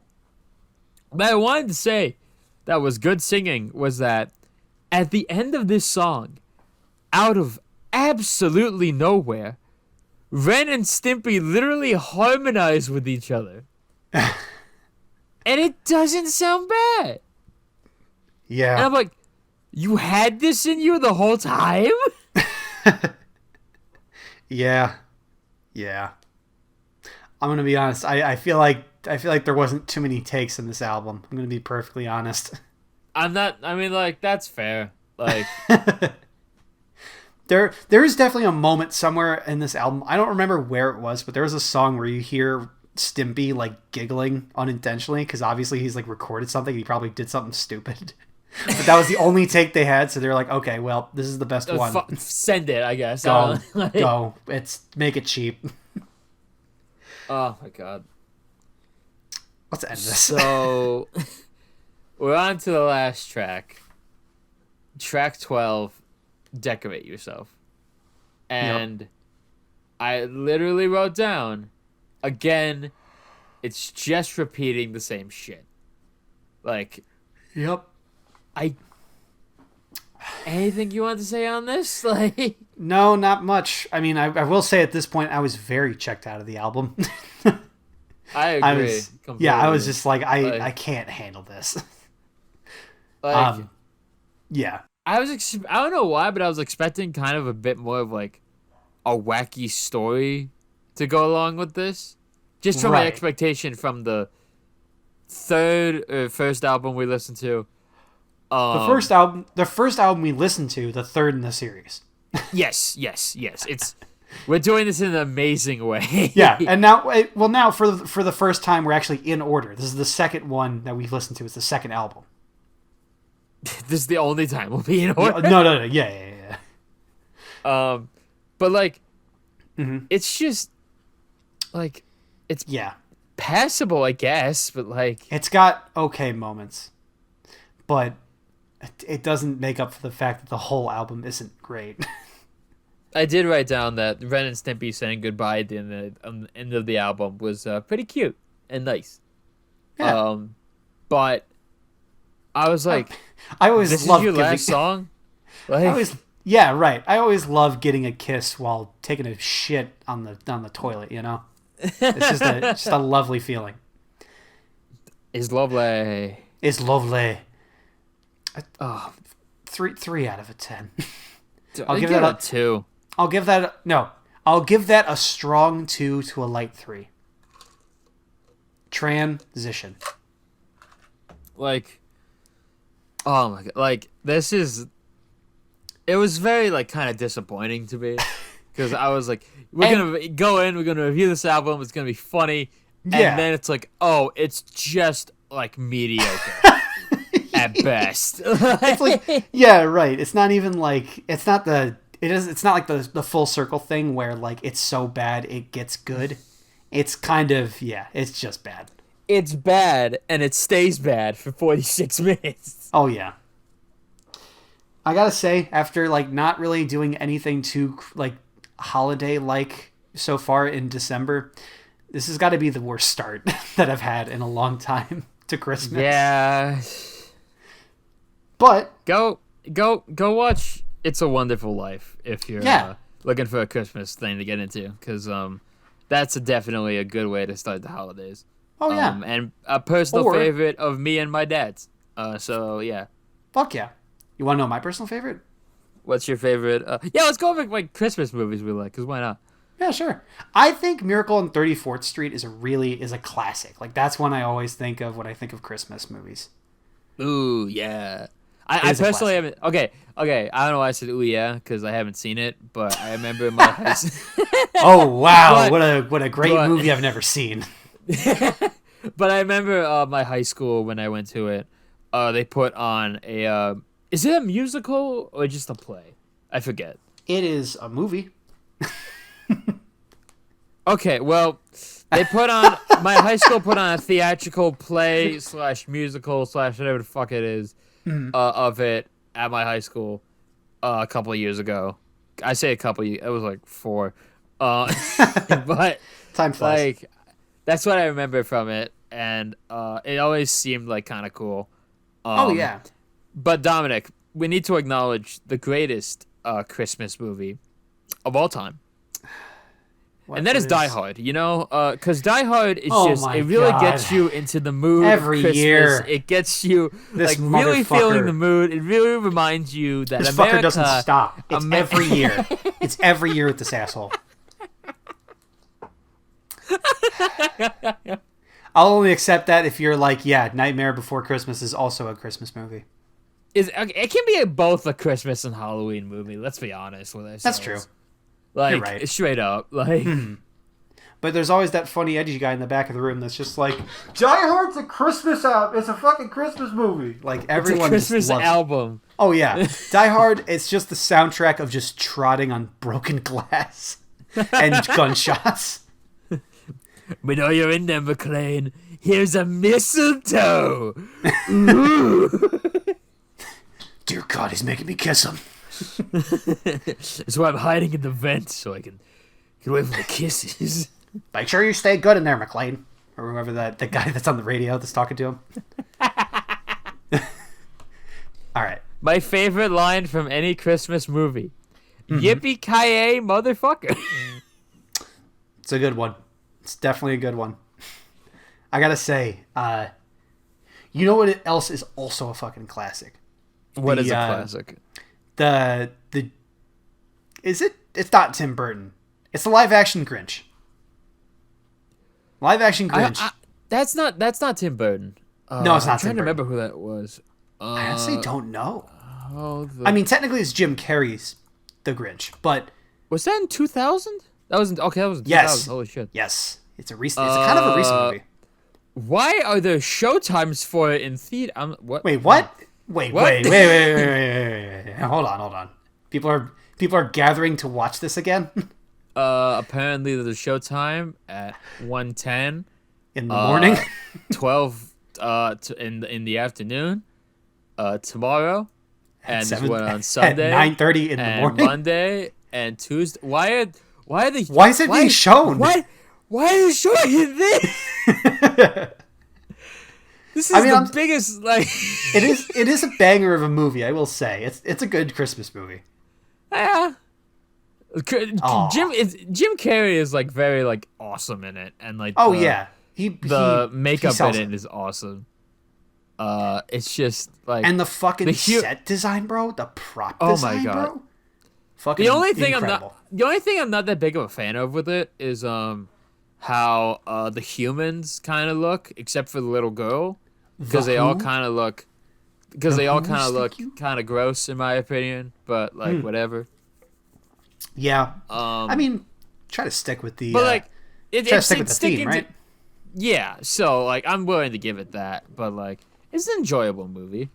that I wanted to say that was good singing was that at the end of this song, out of absolutely nowhere, Ren and Stimpy literally harmonize with each other. And it doesn't sound bad. Yeah. And I'm like, you had this in you the whole time? Yeah. Yeah. I'm gonna be honest. I feel like there wasn't too many takes in this album. I'm gonna be perfectly honest. That's fair. Like, There is definitely a moment somewhere in this album. I don't remember where it was, but there was a song where you hear Stimpy like giggling unintentionally because obviously he's like recorded something. He probably did something stupid, But that was the only take they had, so they're like, okay, well, this is the best one. Send it, I guess. Go, Like, go. Make it cheap. oh my god. Let's end this. So we're on to the last track. Track 12, Decorate Yourself. And I literally wrote down, again, it's just repeating the same shit. Like, Yep. Anything you want to say on this? Like, no, not much. I mean, I will say at this point, I was very checked out of the album. I agree. I was just like, I can't handle this. Like, yeah. I don't know why, but I was expecting kind of a bit more of like a wacky story to go along with this. Just from my expectation from the first album we listened to. The first album we listened to, the third in the series. Yes. We're doing this in an amazing way. Yeah, and now for the first time we're actually in order. This is the second one that we've listened to. It's the second album. This is the only time we'll be in order. No. Yeah. But like, it's just like it's passable, I guess. But like, it's got okay moments, but it doesn't make up for the fact that the whole album isn't great. I did write down that Ren and Stimpy saying goodbye at the end of the album was pretty cute and nice. Yeah. But I was like, I always this love is your giving... last song? Like... I always love getting a kiss while taking a shit on the toilet, you know? It's just a lovely feeling. It's lovely. It's lovely. Oh, 3 out of 10. I'll give that a 2. I'll give that a strong 2 to a light 3. Transition. Like, oh my god! Like, it was very like kind of disappointing to me because I was like, we're gonna go in, we're gonna review this album, it's gonna be funny, and then it's like, oh, it's just like mediocre at best. It's like, yeah, right. It's not even like it's not like the full circle thing where like it's so bad it gets good. It's kind of it's just bad. It's bad and it stays bad for 46 minutes. Oh yeah. I gotta say, after like not really doing anything too like holiday like so far in December, this has got to be the worst start that I've had in a long time to Christmas. Yeah. But go watch It's a Wonderful Life if you're looking for a Christmas thing to get into, because that's definitely a good way to start the holidays. Oh yeah, and a personal favorite of me and my dad's. So yeah. Fuck yeah. You want to know my personal favorite? What's your favorite? Let's go over like Christmas movies we like, because why not? Yeah, sure. I think Miracle on 34th Street is a classic. Like that's one I always think of when I think of Christmas movies. Ooh yeah. I personally haven't. Okay. I don't know why I said ooh yeah, because I haven't seen it, but I remember my high school. Oh wow! What a great movie I've never seen. But I remember my high school when I went to it. They put on a. Is it a musical or just a play? I forget. It is a movie. Okay, well, they put on my high school put on a theatrical play / musical / whatever the fuck it is of it at my high school a couple of years ago. I say a couple. It was like 4, but time flies. Like that's what I remember from it, and it always seemed like kind of cool. Oh yeah. But Dominic, we need to acknowledge the greatest Christmas movie of all time. And that is Die Hard, you know? Because Die Hard is it really gets you into the mood every of Christmas. Year. It gets you this like really feeling the mood. It really reminds you that this America... fucker doesn't stop. It's every year. It's every year with this asshole. I'll only accept that if you're like, Nightmare Before Christmas is also a Christmas movie. It can be both a Christmas and Halloween movie. Let's be honest with ourselves. That's true. Like, you're right. Straight up. Like, But there's always that funny, edgy guy in the back of the room that's just like, Die Hard's a Christmas album. It's a fucking Christmas movie. Like, everyone it's a Christmas just loves album. Oh, yeah. Die Hard, it's just the soundtrack of just trotting on broken glass and gunshots. We know you're in there, McClane. Here's a mistletoe. Ooh. Dear God, he's making me kiss him. That's why I'm hiding in the vent, so I can get away from the kisses. Make sure you stay good in there, McLean. Or whoever the guy that's on the radio that's talking to him. All right. My favorite line from any Christmas movie. Yippee-ki-yay, motherfucker. It's a good one. It's definitely a good one. I gotta say, you know what else is also a fucking classic? What is a classic? It's not Tim Burton. It's the live action Grinch. Live action Grinch. That's not Tim Burton. No, it's not Tim Burton. I'm trying to remember who that was. I honestly don't know. Oh, I mean, technically it's Jim Carrey's The Grinch, but was that in 2000? That was in 2000. Yes. Holy shit. Yes. It's kind of a recent movie. Why are there showtimes for it in theater? What? Wait, what? Wait. Hold on. People are gathering to watch this again. Apparently there's a showtime at 1:10 in the morning, 12 in the afternoon, tomorrow, and there's one on Sunday at 9:30 in the morning, Monday and Tuesday. Why is it being shown? Why are you showing this? This is the biggest, like... It is a banger of a movie, I will say. It's a good Christmas movie. Yeah. Jim Carrey is like very like awesome in it, and like yeah, the makeup in it is awesome. It's just like, and the fucking set design, bro. The prop design, bro. Fucking the only thing incredible. I'm not that big of a fan of with it is how the humans kind of look, except for the little girl, because they all kind of look kind of gross in my opinion, but like whatever. Yeah, I mean, try to stick with the. But like, it's stick with the theme, right? Yeah, so like, I'm willing to give it that, but like, it's an enjoyable movie,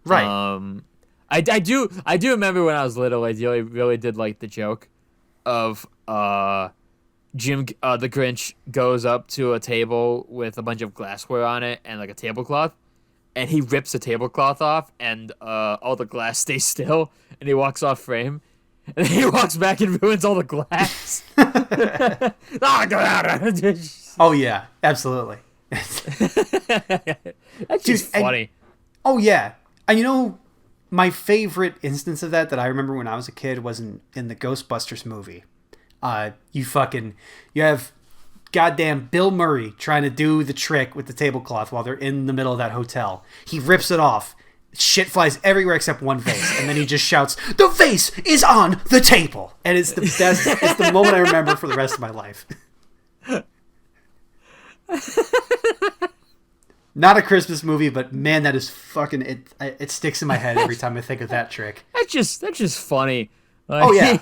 right? I do remember when I was little, I really did like the joke of the Grinch goes up to a table with a bunch of glassware on it and like a tablecloth, and he rips the tablecloth off, and all the glass stays still, and he walks off frame. And then he walks back and ruins all the glass. Oh, yeah. Absolutely. That's just funny. Yeah. And you know, my favorite instance of that I remember when I was a kid was in the Ghostbusters movie. You have goddamn Bill Murray trying to do the trick with the tablecloth while they're in the middle of that hotel. He rips it off. Shit flies everywhere except one vase, and then he just shouts, "The vase is on the table!" And it's the best. It's the moment I remember for the rest of my life. Not a Christmas movie, but man, that is fucking it. It sticks in my head every time I think of that trick. That's just funny. Like, oh yeah,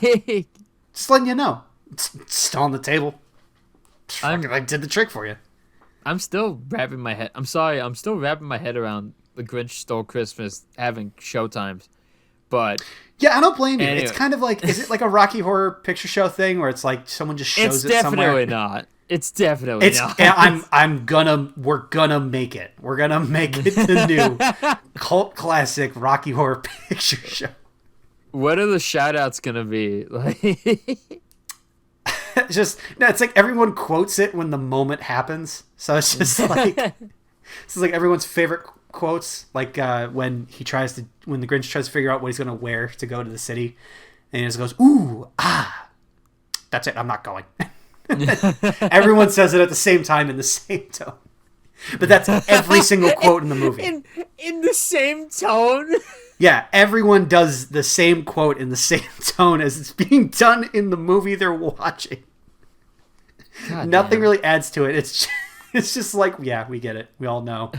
just letting you know, it's still on the table. I did the trick for you. I'm still wrapping my head. I'm sorry. I'm still wrapping my head around The Grinch Stole Christmas having showtimes, but yeah, I don't blame you. Anyway. It's kind of like, is it like a Rocky Horror Picture Show thing where it's like someone just shows it somewhere? It's definitely not. We're gonna make it. We're gonna make it the new cult classic Rocky Horror Picture Show. What are the shout outs gonna be? Like, it's like everyone quotes it when the moment happens. So it's just like this is like everyone's favorite quotes, like when the Grinch tries to figure out what he's gonna wear to go to the city, and he just goes, "Ooh, ah, that's it. I'm not going." Everyone says it at the same time in the same tone, but that's every single quote in the movie. In the same tone. Yeah, everyone does the same quote in the same tone as it's being done in the movie they're watching. God Nothing damn. Really adds to it. It's just like, yeah, we get it. We all know.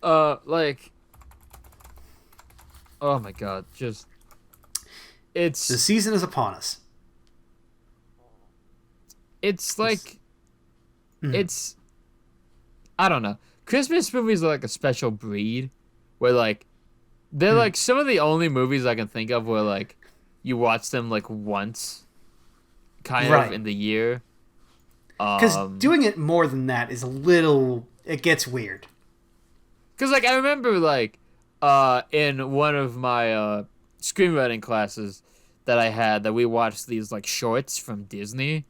Like, oh my god, it's the season is upon us. it's like it's I don't know. Christmas movies are like a special breed where like they're like some of the only movies I can think of where like you watch them like once kind of in the year. Because doing it more than that is a little, it gets weird. Because like I remember like in one of my screenwriting classes that I had that we watched these like shorts from Disney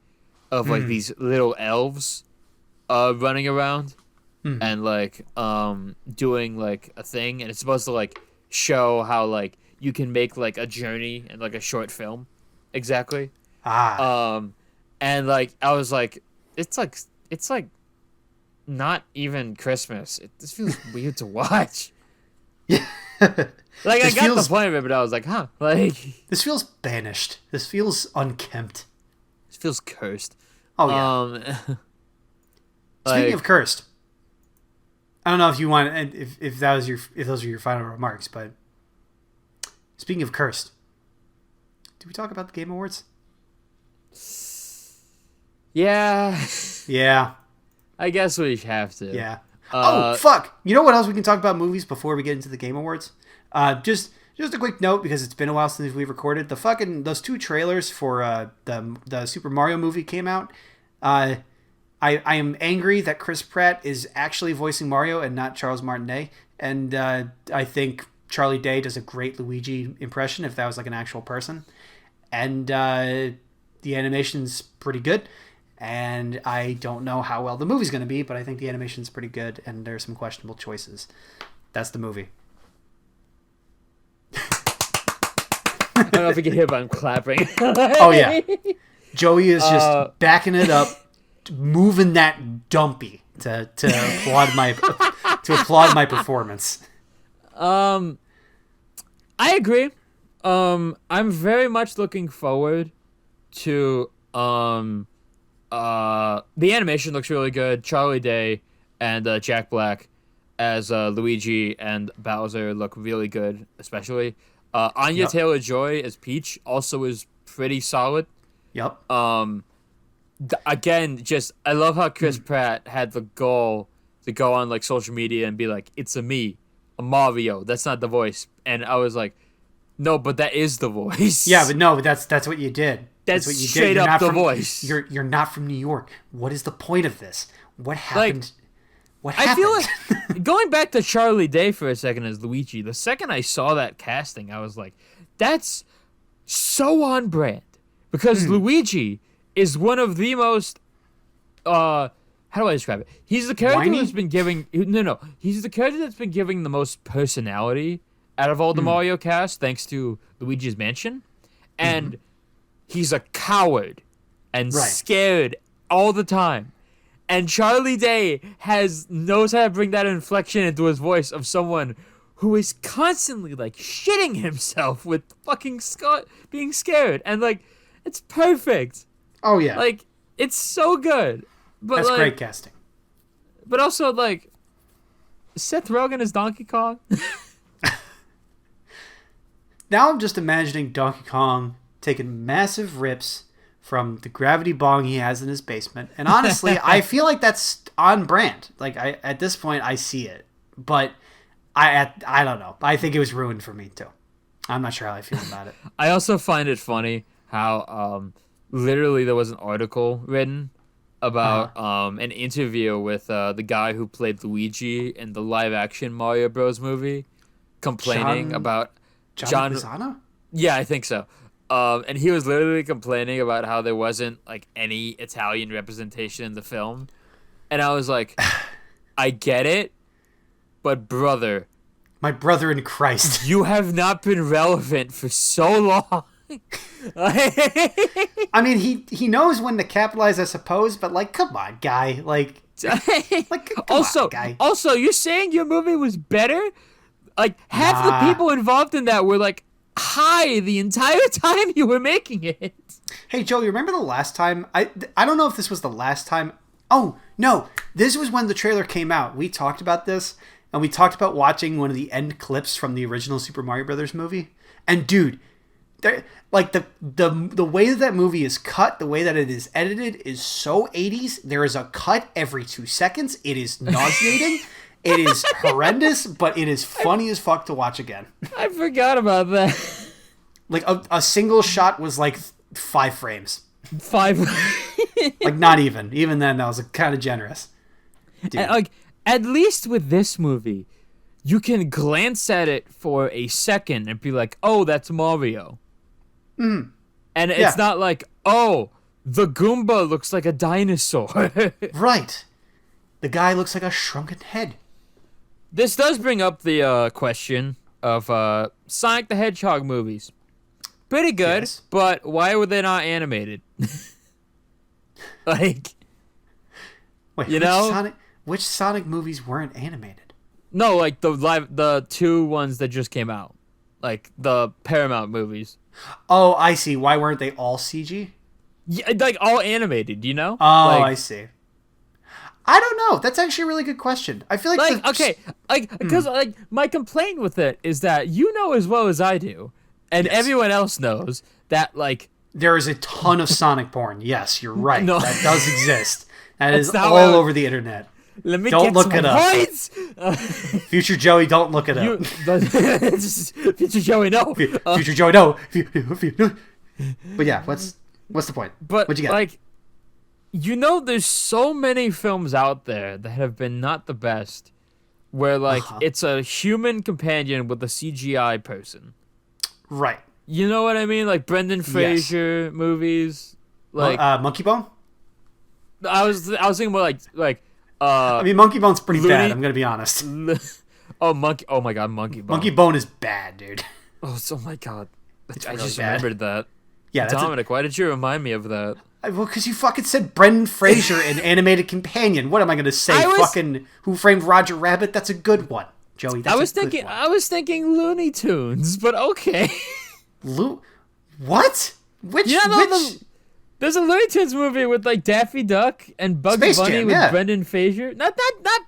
of like these little elves running around and like doing like a thing, and it's supposed to like show how like you can make like a journey in like a short film. Exactly. And like I was like it's like not even Christmas. This feels weird to watch. Yeah. Like I got the point of it, but I was like, huh, like this feels banished. This feels unkempt. This feels cursed. Oh yeah. Speaking of cursed, I don't know if you want if those are your final remarks, but speaking of cursed, did we talk about the Game Awards? Yeah. Yeah. I guess we have to. Yeah. Oh fuck! You know what else we can talk about movies before we get into the Game Awards? Just a quick note because it's been a while since we recorded. Those 2 trailers for the Super Mario movie came out. I am angry that Chris Pratt is actually voicing Mario and not Charles Martinet, and I think Charlie Day does a great Luigi impression if that was like an actual person, and the animation's pretty good. And I don't know how well the movie's going to be, but I think the animation's pretty good, and there's some questionable choices. That's the movie. I don't know if you can hear, but I'm clapping. Oh yeah, Joey is just backing it up, moving that dumpy to applaud my performance. I agree. I'm very much looking forward to the animation looks really good. Charlie Day and Jack Black as Luigi and Bowser look really good, especially. Anya Taylor-Joy as Peach also is pretty solid. Yep. Again, just I love how Chris Pratt had the goal to go on like social media and be like, "It's a Mario. That's not the voice." And I was like, "No, but that is the voice." Yeah, but no, that's what you did. That's what you straight did. up the voice. You're not from New York. What is the point of this? What happened? What happened? I feel like going back to Charlie Day for a second as Luigi. The second I saw that casting, I was like, "That's so on brand," because Luigi is one of the most. How do I describe it? He's the character that's been giving. No. He's the character that's been giving the most personality out of all the Mario cast, thanks to Luigi's Mansion, and. He's a coward and scared all the time. And Charlie Day knows how to bring that inflection into his voice of someone who is constantly like shitting himself with fucking being scared. And like, it's perfect. Oh yeah. Like, it's so good. But that's like, great casting. But also like, Seth Rogen as Donkey Kong. Now I'm just imagining Donkey Kong taking massive rips from the gravity bong he has in his basement, and honestly, I feel like that's on brand. Like at this point, I see it, but I don't know. I think it was ruined for me too. I'm not sure how I feel about it. I also find it funny how literally there was an article written about an interview with the guy who played Luigi in the live-action Mario Bros. Movie, complaining about John Leguizamo? Yeah, I think so. And he was literally complaining about how there wasn't like any Italian representation in the film, and I was like, I get it, but brother, my brother in Christ, you have not been relevant for so long. I mean, he knows when to capitalize, I suppose, but like, come on, guy, like come on, guy. Also, you're saying your movie was better? Like half the people involved in that were like high the entire time you were making it. Hey Joe, you remember the last time? I don't know if this was the last time. Oh no, this was when the trailer came out. We talked about this, and we talked about watching one of the end clips from the original Super Mario Brothers movie. And dude, like the way that movie is cut, the way that it is edited is so 80s. There is a cut every 2 seconds. It is nauseating. It is horrendous, but it is funny as fuck to watch again. I forgot about that. Like a single shot was like 5 frames. 5. Like not even. Even then, that was kind of generous. And, like at least with this movie, you can glance at it for a second and be like, "Oh, that's Mario." Mm. And it's not like, "Oh, the Goomba looks like a dinosaur." Right. The guy looks like a shrunken head. This does bring up the question of Sonic the Hedgehog movies. Pretty good, Yes. but why were they not animated? Like, Wait, you know? which Sonic movies weren't animated? No, like the 2 ones that just came out. Like the Paramount movies. Oh, I see. Why weren't they all CG? Yeah, like all animated, you know? Oh, like, I see. I don't know. That's actually a really good question. I feel like because like my complaint with it is that you know as well as I do, and everyone else knows that like there is a ton of Sonic porn. Yes, you're right. No. That does exist. That is not all what over the internet. let me Don't get look some it up. points. Future Joey, don't look it up. Future Joey, no. Future Joey, no. But yeah, what's the point? But What'd you get? like, you know, there's so many films out there that have been not the best, where like it's a human companion with a CGI person. Right. You know what I mean? Like Brendan Fraser movies. Like Monkey Bone? I was thinking more like I mean, Monkey Bone's pretty Looney- bad, I'm going to be honest. oh my god, Monkey Bone. Monkey Bone is bad, dude. Oh my god. I really just bad. remembered that. Yeah, that's Dominic, why did you remind me of that? well, because you fucking said Brendan Fraser in Animated Companion. What am I going to say? Fucking Who Framed Roger Rabbit? That's a good one, Joey. That's a good one. I was thinking Looney Tunes, but okay. What? Which? There's a Looney Tunes movie with like Daffy Duck and Bugs Space Bunny Jam, with yeah. Brendan Fraser. Not.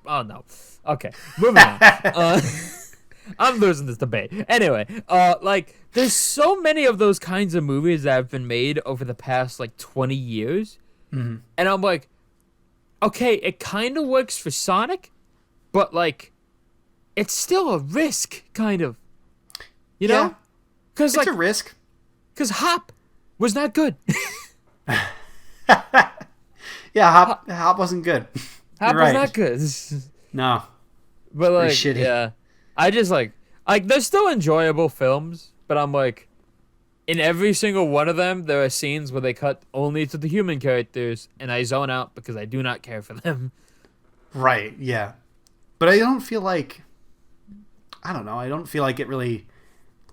Oh no. Okay, moving on. I'm losing this debate. Anyway, like there's so many of those kinds of movies that have been made over the past like 20 years, and I'm like, okay, it kind of works for Sonic, but like, it's still a risk, kind of. You know? Because it's a risk. Because Hop was not good. Yeah, Hop wasn't good. Hop was not good. No. But like, shitty. yeah, I just like they're still enjoyable films, but I'm like, in every single one of them, there are scenes where they cut only to the human characters, and I zone out because I do not care for them. Right, yeah. But I don't feel like... I don't know. I don't feel like it really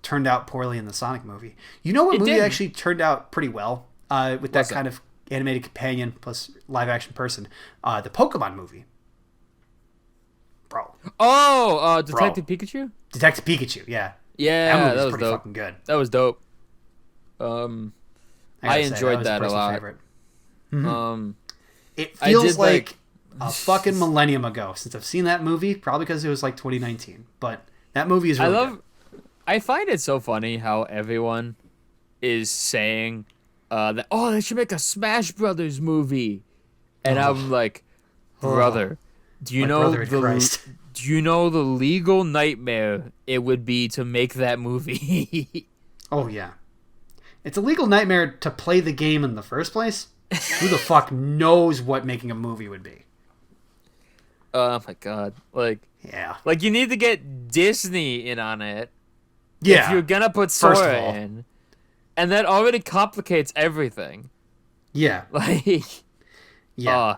turned out poorly in the Sonic movie. You know what movie didn't. actually turned out pretty well with that kind of animated companion plus live-action person? The Pokemon movie. Bro. Oh, Detective Pikachu? Detective Pikachu, yeah. Yeah, that movie was was pretty dope. fucking good. That was dope. I gotta say, enjoyed was that a personal lot. favorite. It I feels did, like a fucking millennium ago since I've seen that movie, probably because it was like 2019. But that movie is really good. I find it so funny how everyone is saying that, oh, they should make a Smash Brothers movie. And I'm like, brother, do you know the legal nightmare it would be to make that movie? Oh, yeah. It's a legal nightmare to play the game in the first place. Who the fuck knows what making a movie would be? Oh my god. Like, yeah. Like, you need to get Disney in on it. Yeah. If you're gonna put Sora in. And that already complicates everything. Yeah. Like, yeah.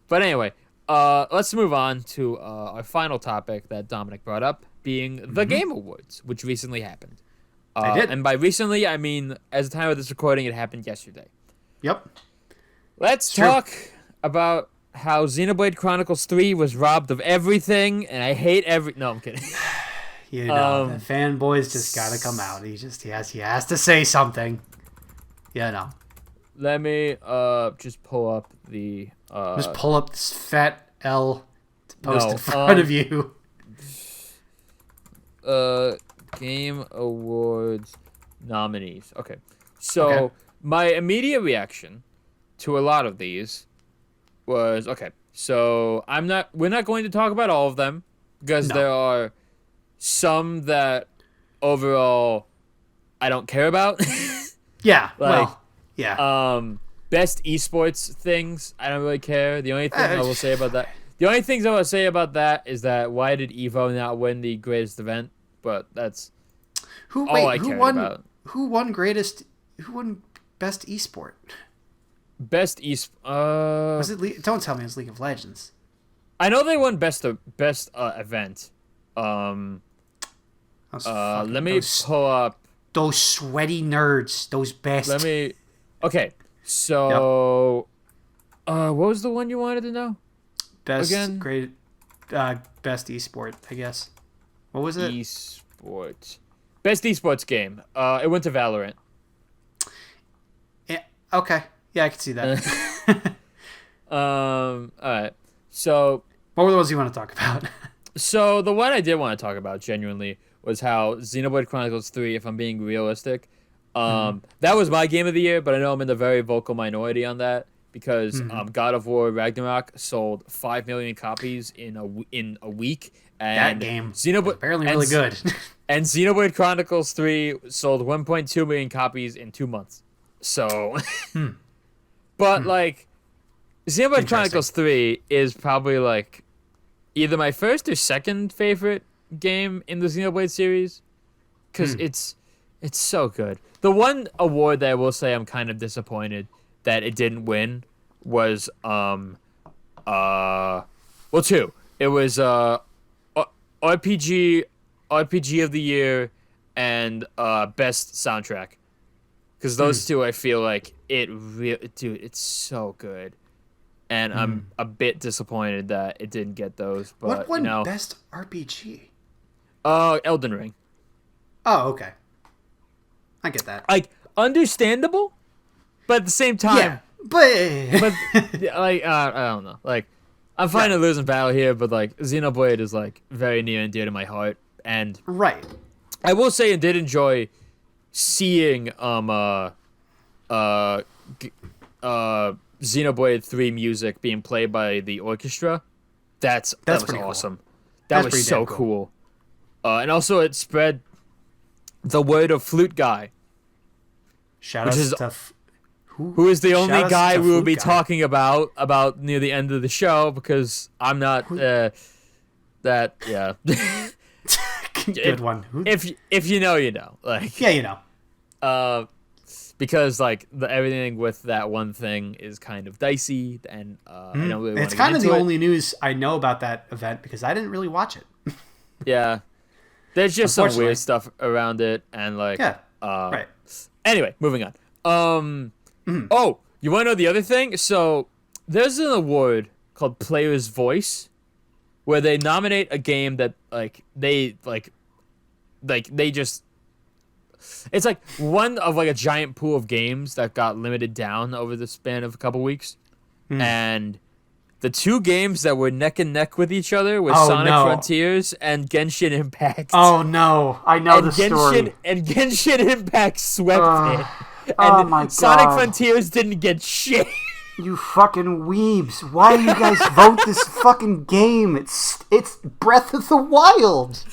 But anyway, let's move on to our final topic that Dominic brought up, being the Game Awards, which recently happened. They did. And by recently, I mean, as the time of this recording, it happened yesterday. Yep. Let's talk about how Xenoblade Chronicles 3 was robbed of everything, and I hate No, I'm kidding. You know, the fanboys just gotta come out. He has to say something. You know. Let me just pull up the... just pull up this fat L to post in front of you. Game Awards nominees. Okay. So Okay. my immediate reaction to a lot of these was okay. So we're not going to talk about all of them because No. there are some that overall I don't care about. Yeah. Like Well. Yeah. best esports things, I don't really care. The only thing I Uh, will say about that The only things I will say about that is that why did Evo not win the greatest event? But that's who? all Wait. I Who cared won? about. Who won greatest? Who won best esport? Best Was it? Don't tell me it was League of Legends. I know they won best event. Let me pull up. Those sweaty nerds. Those best. Let me. Okay, Yep. so what was the one you wanted to know? Best Again? great. Best esport. I guess. What was it? Esports. Best esports game. It went to Valorant. Yeah. Okay. Yeah, I can see that. All right. So What were the ones you want to talk about? So the one I did want to talk about genuinely was how Xenoblade Chronicles 3, if I'm being realistic, that was my game of the year, but I know I'm in the very vocal minority on that because God of War Ragnarok sold 5 million copies in a week, and That game was apparently really good. and Xenoblade Chronicles 3 sold 1.2 million copies in 2 months. So, but like, Xenoblade Chronicles 3 is probably like either my first or second favorite game in the Xenoblade series because it's so good. The one award that I will say I'm kind of disappointed that it didn't win was two. It was RPG of the year and best soundtrack, because those two I feel like dude, it's so good. And I'm a bit disappointed that it didn't get those. But What won you know, best RPG? Elden Ring. Oh, okay. I get that. Like, understandable, but at the same time, Yeah, but like I don't know. Like, I'm fine to losing battle here, but like Xenoblade is like very near and dear to my heart, and right. I will say I did enjoy seeing Xenoblade 3 music being played by the orchestra. That was pretty cool. awesome. That That's was pretty so damn cool. And also it spread the word of Flute Guy, Shout which out is to who is the only Shout-outs guy to we will Flute be Guy. talking about near the end of the show, because I'm not that yeah. good one. If you know, you know. Like, Yeah, you know. because like everything with that one thing is kind of dicey, and I don't really want It's to kind get of the into it. only news I know about that event because I didn't really watch it. Yeah, there's just some Unfortunately. weird stuff around it, and like Yeah. Right. Anyway, moving on. Oh, you want to know the other thing? So there's an award called Player's Voice, where they nominate a game that they just. It's like one of like a giant pool of games that got limited down over the span of a couple weeks, and the two games that were neck and neck with each other were Oh, Sonic no. Frontiers and Genshin Impact. Oh no, I know the story. Genshin Impact swept it. And oh my Sonic God. Frontiers didn't get shit. You fucking weebs! Why do you guys vote this fucking game? It's Breath of the Wild.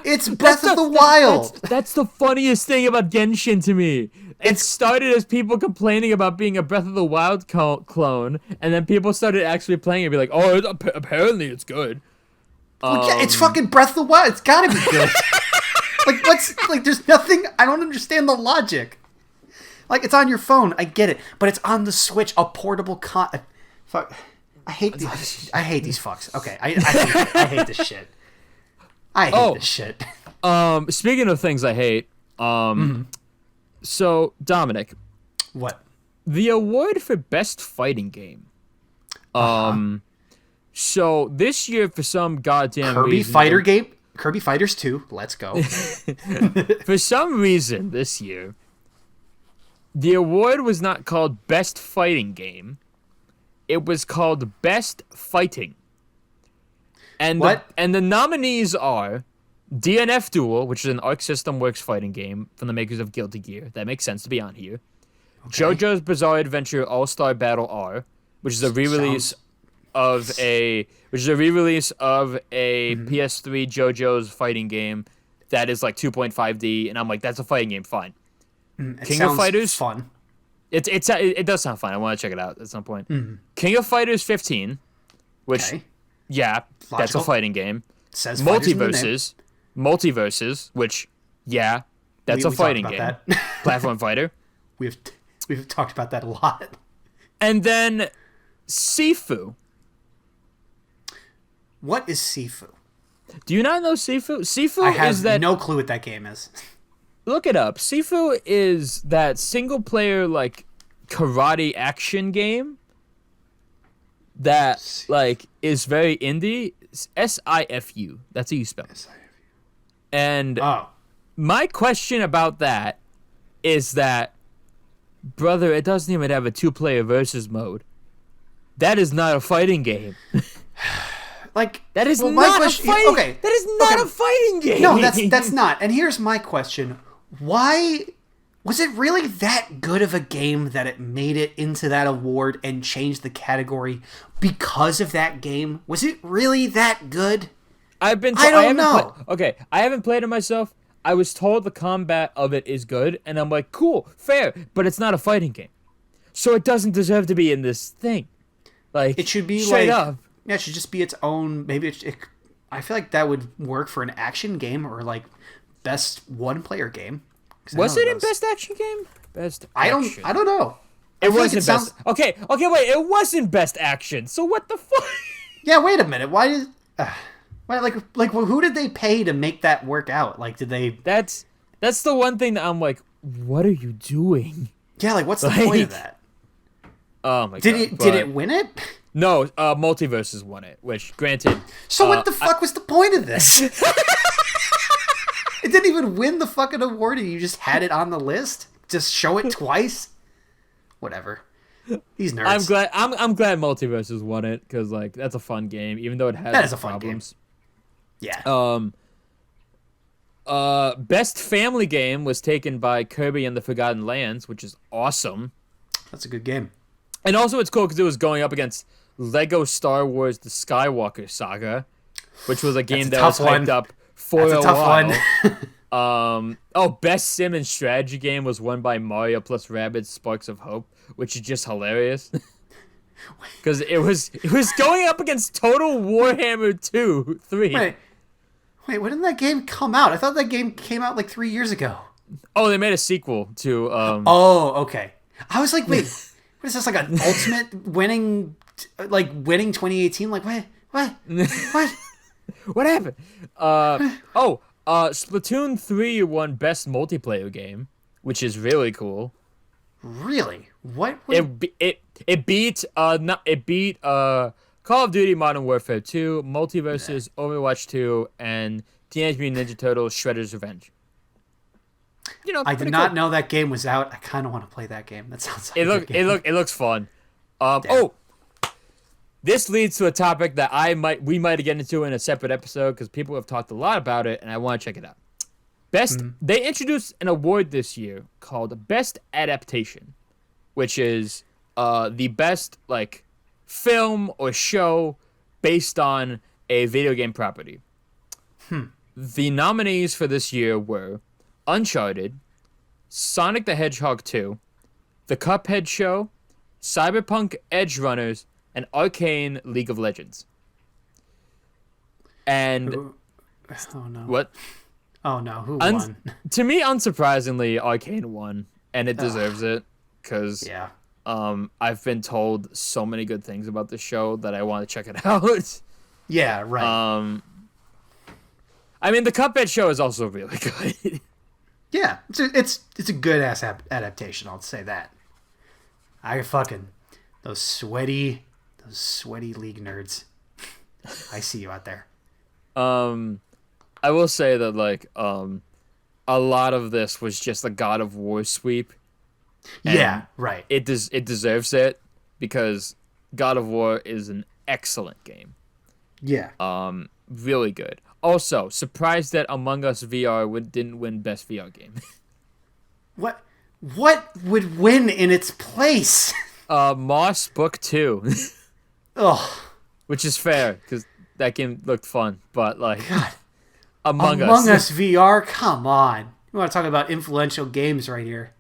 It's Breath of the Wild. That's the funniest thing about Genshin to me. It started as people complaining about being a Breath of the Wild clone, and then people started actually playing it and be like, oh, apparently it's good. Well, yeah, it's fucking Breath of the Wild. It's gotta be good. There's nothing. I don't understand the logic. Like, it's on your phone. I get it, but it's on the Switch, a portable fuck. I hate these. I hate these fucks. Okay, I hate this shit. I hate this shit. Speaking of things I hate, so Dominic, What? the award for best fighting game. So this year, for some goddamn Kirby reason, Fighter game. Kirby Fighters 2. Let's go. for some reason this year, the award was not called Best Fighting Game. It was called Best Fighting. And What? the nominees are DNF Duel, which is an Arc System Works fighting game from the makers of Guilty Gear. That makes sense to be on here. Okay. JoJo's Bizarre Adventure All-Star Battle R, which is a re-release of a PS3 JoJo's fighting game that is like 2.5D, and I'm like, that's a fighting game, fine. King of Fighters, fun. It does sound fun. I want to check it out at some point. King of Fighters 15, which that's Logical. a fighting game. Says Multiverses, which that's a fighting game. Platform fighter. We've talked about that a lot. And then Sifu. What is Sifu? Do you not know Sifu? Sifu I have is that. no clue what that game is. Look it up. Sifu is that single player like karate action game that like is very indie. Sifu. That's how you spell it. And my question about that is that, brother, it doesn't even have a 2-player versus mode. That is not a fighting game. Like that is not a fighting. Okay, that is not a fighting game. No, that's not. And here's my question: why was it really that good of a game that it made it into that award and changed the category because of that game? Was it really that good? I don't know. I haven't played it myself. I was told the combat of it is good, and I'm like, cool, fair, but it's not a fighting game, so it doesn't deserve to be in this thing. Like it should be straight up. Yeah, it should just be its own. Maybe I feel like that would work for an action game or like best one-player game. Was it in best action game? Best. I don't know. It wasn't best. Okay, wait. It wasn't best action. So what the fuck? Yeah, wait a minute. Why did? Like who did they pay to make that work out? Like, did they? That's the one thing that I'm like, what are you doing? Yeah, like what's the point of that? Oh my god! Did it win it? No, Multiverses won it. Which, granted. So what the fuck was the point of this? It didn't even win the fucking award, and you just had it on the list. Just show it twice. Whatever. These nerds. I'm glad Multiverses won it because like that's a fun game, even though it has problems. Yeah. Best family game was taken by Kirby and the Forgotten Lands, which is awesome. That's a good game. And also it's cool because it was going up against Lego Star Wars The Skywalker Saga, which was a game that was hyped up for a while. Best sim and strategy game was won by Mario plus Rabbids Sparks of Hope, which is just hilarious. Because it was going up against Total Warhammer 3. Wait, when did that game come out? I thought that game came out like 3 years ago. Oh, they made a sequel to... Oh, okay. I was like, wait, what is this, like an ultimate winning 2018? Like, what? What happened? Splatoon 3 won Best Multiplayer Game, which is really cool. Really? What? It beat Call of Duty Modern Warfare 2, Multiverses, Overwatch 2, and Teenage Mutant Ninja Turtles Shredder's Revenge. You know, I did not know that game was out. I kind of want to play that game. That sounds like it looks fun. This leads to a topic that we might get into in a separate episode because people have talked a lot about it, and I want to check it out. They introduced an award this year called Best Adaptation, which is the best like film or show based on a video game property. The nominees for this year were Uncharted, Sonic the Hedgehog 2, The Cuphead Show, Cyberpunk Edge Runners, and Arcane League of Legends. And oh no. What? Oh no, who won? To me, unsurprisingly, Arcane won, and it deserves it because I've been told so many good things about the show that I want to check it out. Yeah, right. I mean, the Cuphead show is also really good. Yeah, it's a good ass adaptation. I'll say that. I fucking those sweaty league nerds. I see you out there. I will say that like a lot of this was just a God of War sweep. Yeah, right. It deserves it because God of War is an excellent game. Yeah. Really good. Also, surprised that Among Us VR didn't win Best VR Game. What would win in its place? Moss Book 2. Oh, Which is fair, because that game looked fun. But, like, God. Among Among Us. Us VR? Come on. You want to talk about influential games right here.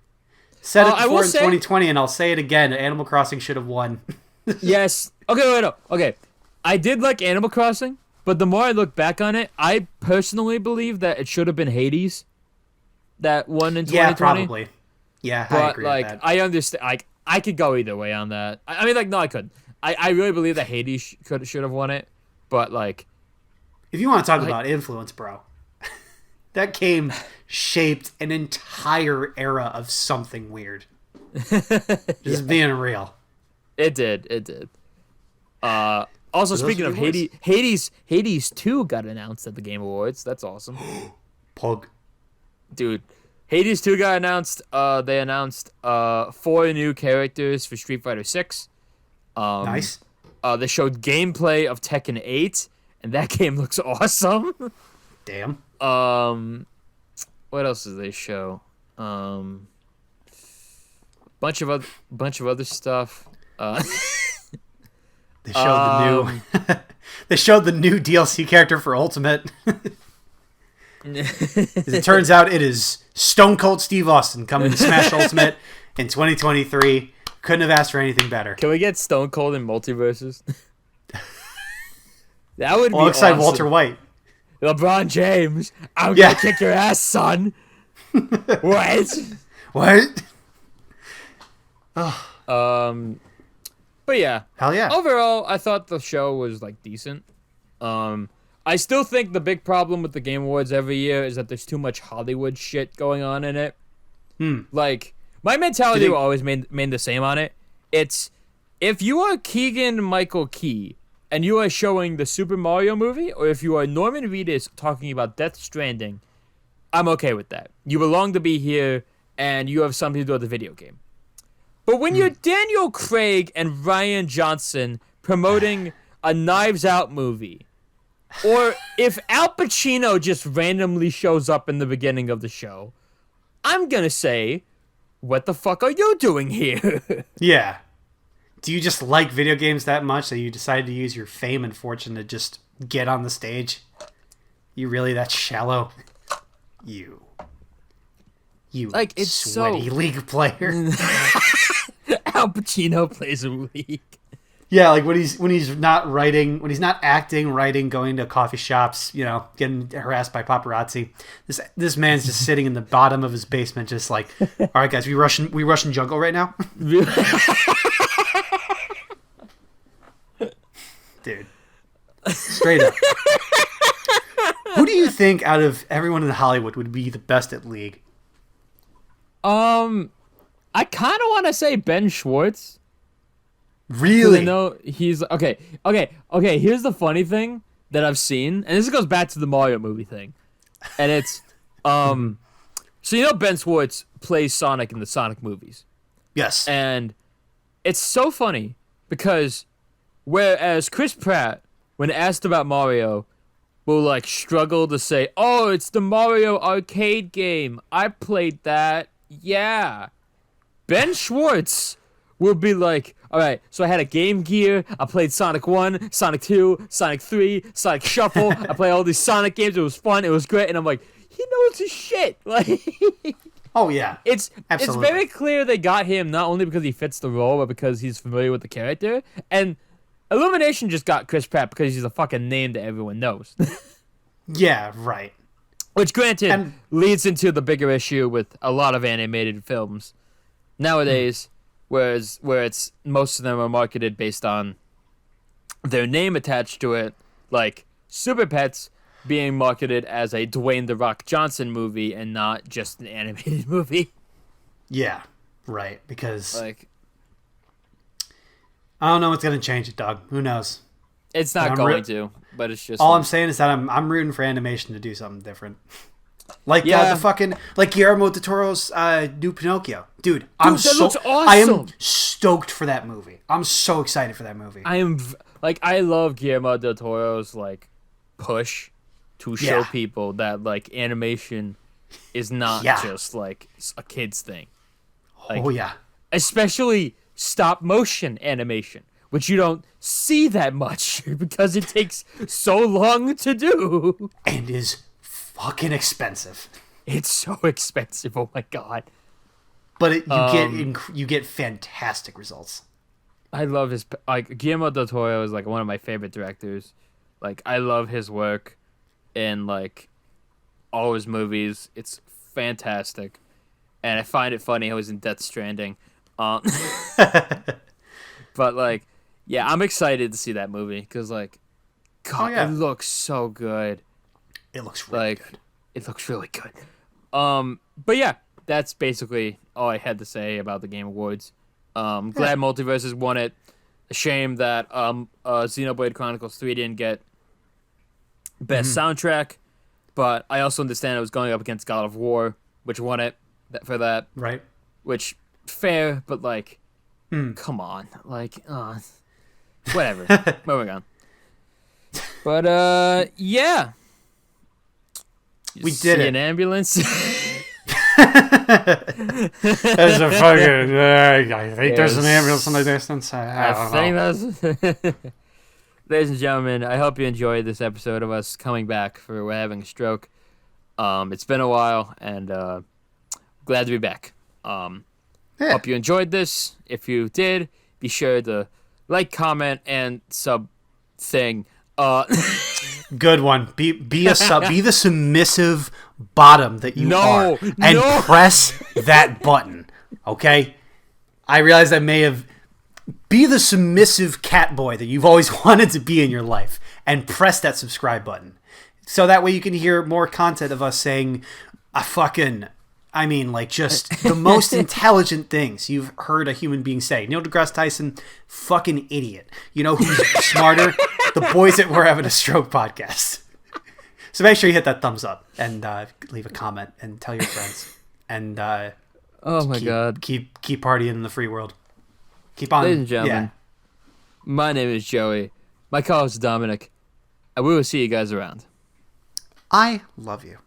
Said it before in 2020, and I'll say it again. Animal Crossing should have won. Yes. Okay, wait, no. Okay. I did like Animal Crossing, but the more I look back on it, I personally believe that it should have been Hades that won in 2020. Yeah, probably. Yeah, I But, agree like, with that. I understand. Like, I could go either way on that. I mean, like, no, I couldn't. I really believe that Hades should have won it, but, like... If you want to talk about influence, bro, that game shaped an entire era of something weird. Just being real. It did. Also, speaking of Hades 2 got announced at the Game Awards. That's awesome. Pug. Dude, Hades 2 got announced. They announced 4 new characters for Street Fighter 6. Nice. They showed gameplay of Tekken 8, and that game looks awesome. Damn. What else did they show? Bunch of other stuff. They showed the new. They showed the new DLC character for Ultimate. As it turns out, it is Stone Cold Steve Austin coming to Smash Ultimate in 2023. Couldn't have asked for anything better. Can we get Stone Cold in multiverses? That would be alongside awesome. Walter White. LeBron James, I'm gonna kick your ass, son. What? What? But yeah. Hell yeah. Overall, I thought the show was like decent. I still think the big problem with the Game Awards every year is that there's too much Hollywood shit going on in it. Like, my mentality will always remain the same on it. It's, if you are Keegan Michael Key and you are showing the Super Mario movie, or if you are Norman Reedus talking about Death Stranding, I'm okay with that. You belong to be here, and you have something to do with the video game. But when you're Daniel Craig and Ryan Johnson promoting a Knives Out movie, or if Al Pacino just randomly shows up in the beginning of the show, I'm gonna say, what the fuck are you doing here? Yeah. Do you just like video games that much that you decided to use your fame and fortune to just get on the stage? You really that shallow? You like, it's sweaty league player. Al Pacino plays a league. Yeah, like when he's not writing, when he's not acting, writing, going to coffee shops, you know, getting harassed by paparazzi. This man's just sitting in the bottom of his basement, just like, all right, guys, we rushing jungle right now, dude. Straight up. Who do you think out of everyone in Hollywood would be the best at League? I kind of want to say Ben Schwartz. Really? No, he's okay. Here's the funny thing that I've seen, and this goes back to the Mario movie thing, and it's so you know Ben Schwartz plays Sonic in the Sonic movies. Yes. And it's so funny because whereas Chris Pratt, when asked about Mario, will like struggle to say, "Oh, it's the Mario arcade game. I played that." Yeah. Ben Schwartz will be like, all right, so I had a Game Gear. I played Sonic 1, Sonic 2, Sonic 3, Sonic Shuffle. I played all these Sonic games. It was fun. It was great. And I'm like, he knows his shit. Like, oh, yeah. Absolutely. It's very clear they got him not only because he fits the role, but because he's familiar with the character. And Illumination just got Chris Pratt because he's a fucking name that everyone knows. Yeah, right. Which, granted, leads into the bigger issue with a lot of animated films nowadays, where it's most of them are marketed based on their name attached to it, like Super Pets being marketed as a Dwayne "The Rock" Johnson movie and not just an animated movie. Yeah, right. Because like, I don't know what's gonna change it, dog. Who knows? It's not going to, but it's just all like, I'm saying is that I'm rooting for animation to do something different. Like Yeah. the fucking like Guillermo del Toro's new Pinocchio, dude. That looks awesome. I am stoked for that movie. I'm so excited for that movie. I love Guillermo del Toro's like push to show Yeah. people that like animation is not Yeah. just like a kid's thing. Like, Oh yeah. especially stop motion animation, which you don't see that much because it takes so long to do. And is fucking expensive. It's so expensive. Oh my god. But you get fantastic results. I love his like Guillermo del Toro is like one of my favorite directors. Like I love his work in like all his movies. It's fantastic, and I find it funny how he's in Death Stranding. But like, yeah, I'm excited to see that movie because like, God, it looks so good. It looks really good. It looks really good. But yeah, that's basically all I had to say about the Game Awards. Glad Multiverses won it. A shame that Xenoblade Chronicles 3 didn't get best soundtrack, but I also understand it was going up against God of War, which won it for that. Right. Which fair, but like, come on, like, whatever. Moving on. But yeah. We did it. An ambulance. There's a fucking. I think there's an ambulance in the distance. I think that's. Ladies and gentlemen, I hope you enjoyed this episode of us coming back for We're Having a Stroke. It's been a while, and glad to be back. Hope you enjoyed this. If you did, be sure to like, comment, and sub thing. Good one. Be the submissive bottom that you are, and press that button. Okay. I realize I may have. Be the submissive cat boy that you've always wanted to be in your life, and press that subscribe button, so that way you can hear more content of us saying just the most intelligent things you've heard a human being say. Neil deGrasse Tyson, fucking idiot. You know who's smarter? The boys that We're Having a Stroke podcast. So make sure you hit that thumbs up and leave a comment and tell your friends. And oh my god, keep partying in the free world. Keep on. Ladies and gentlemen, my name is Joey. My co-host is Dominic. And we will see you guys around. I love you.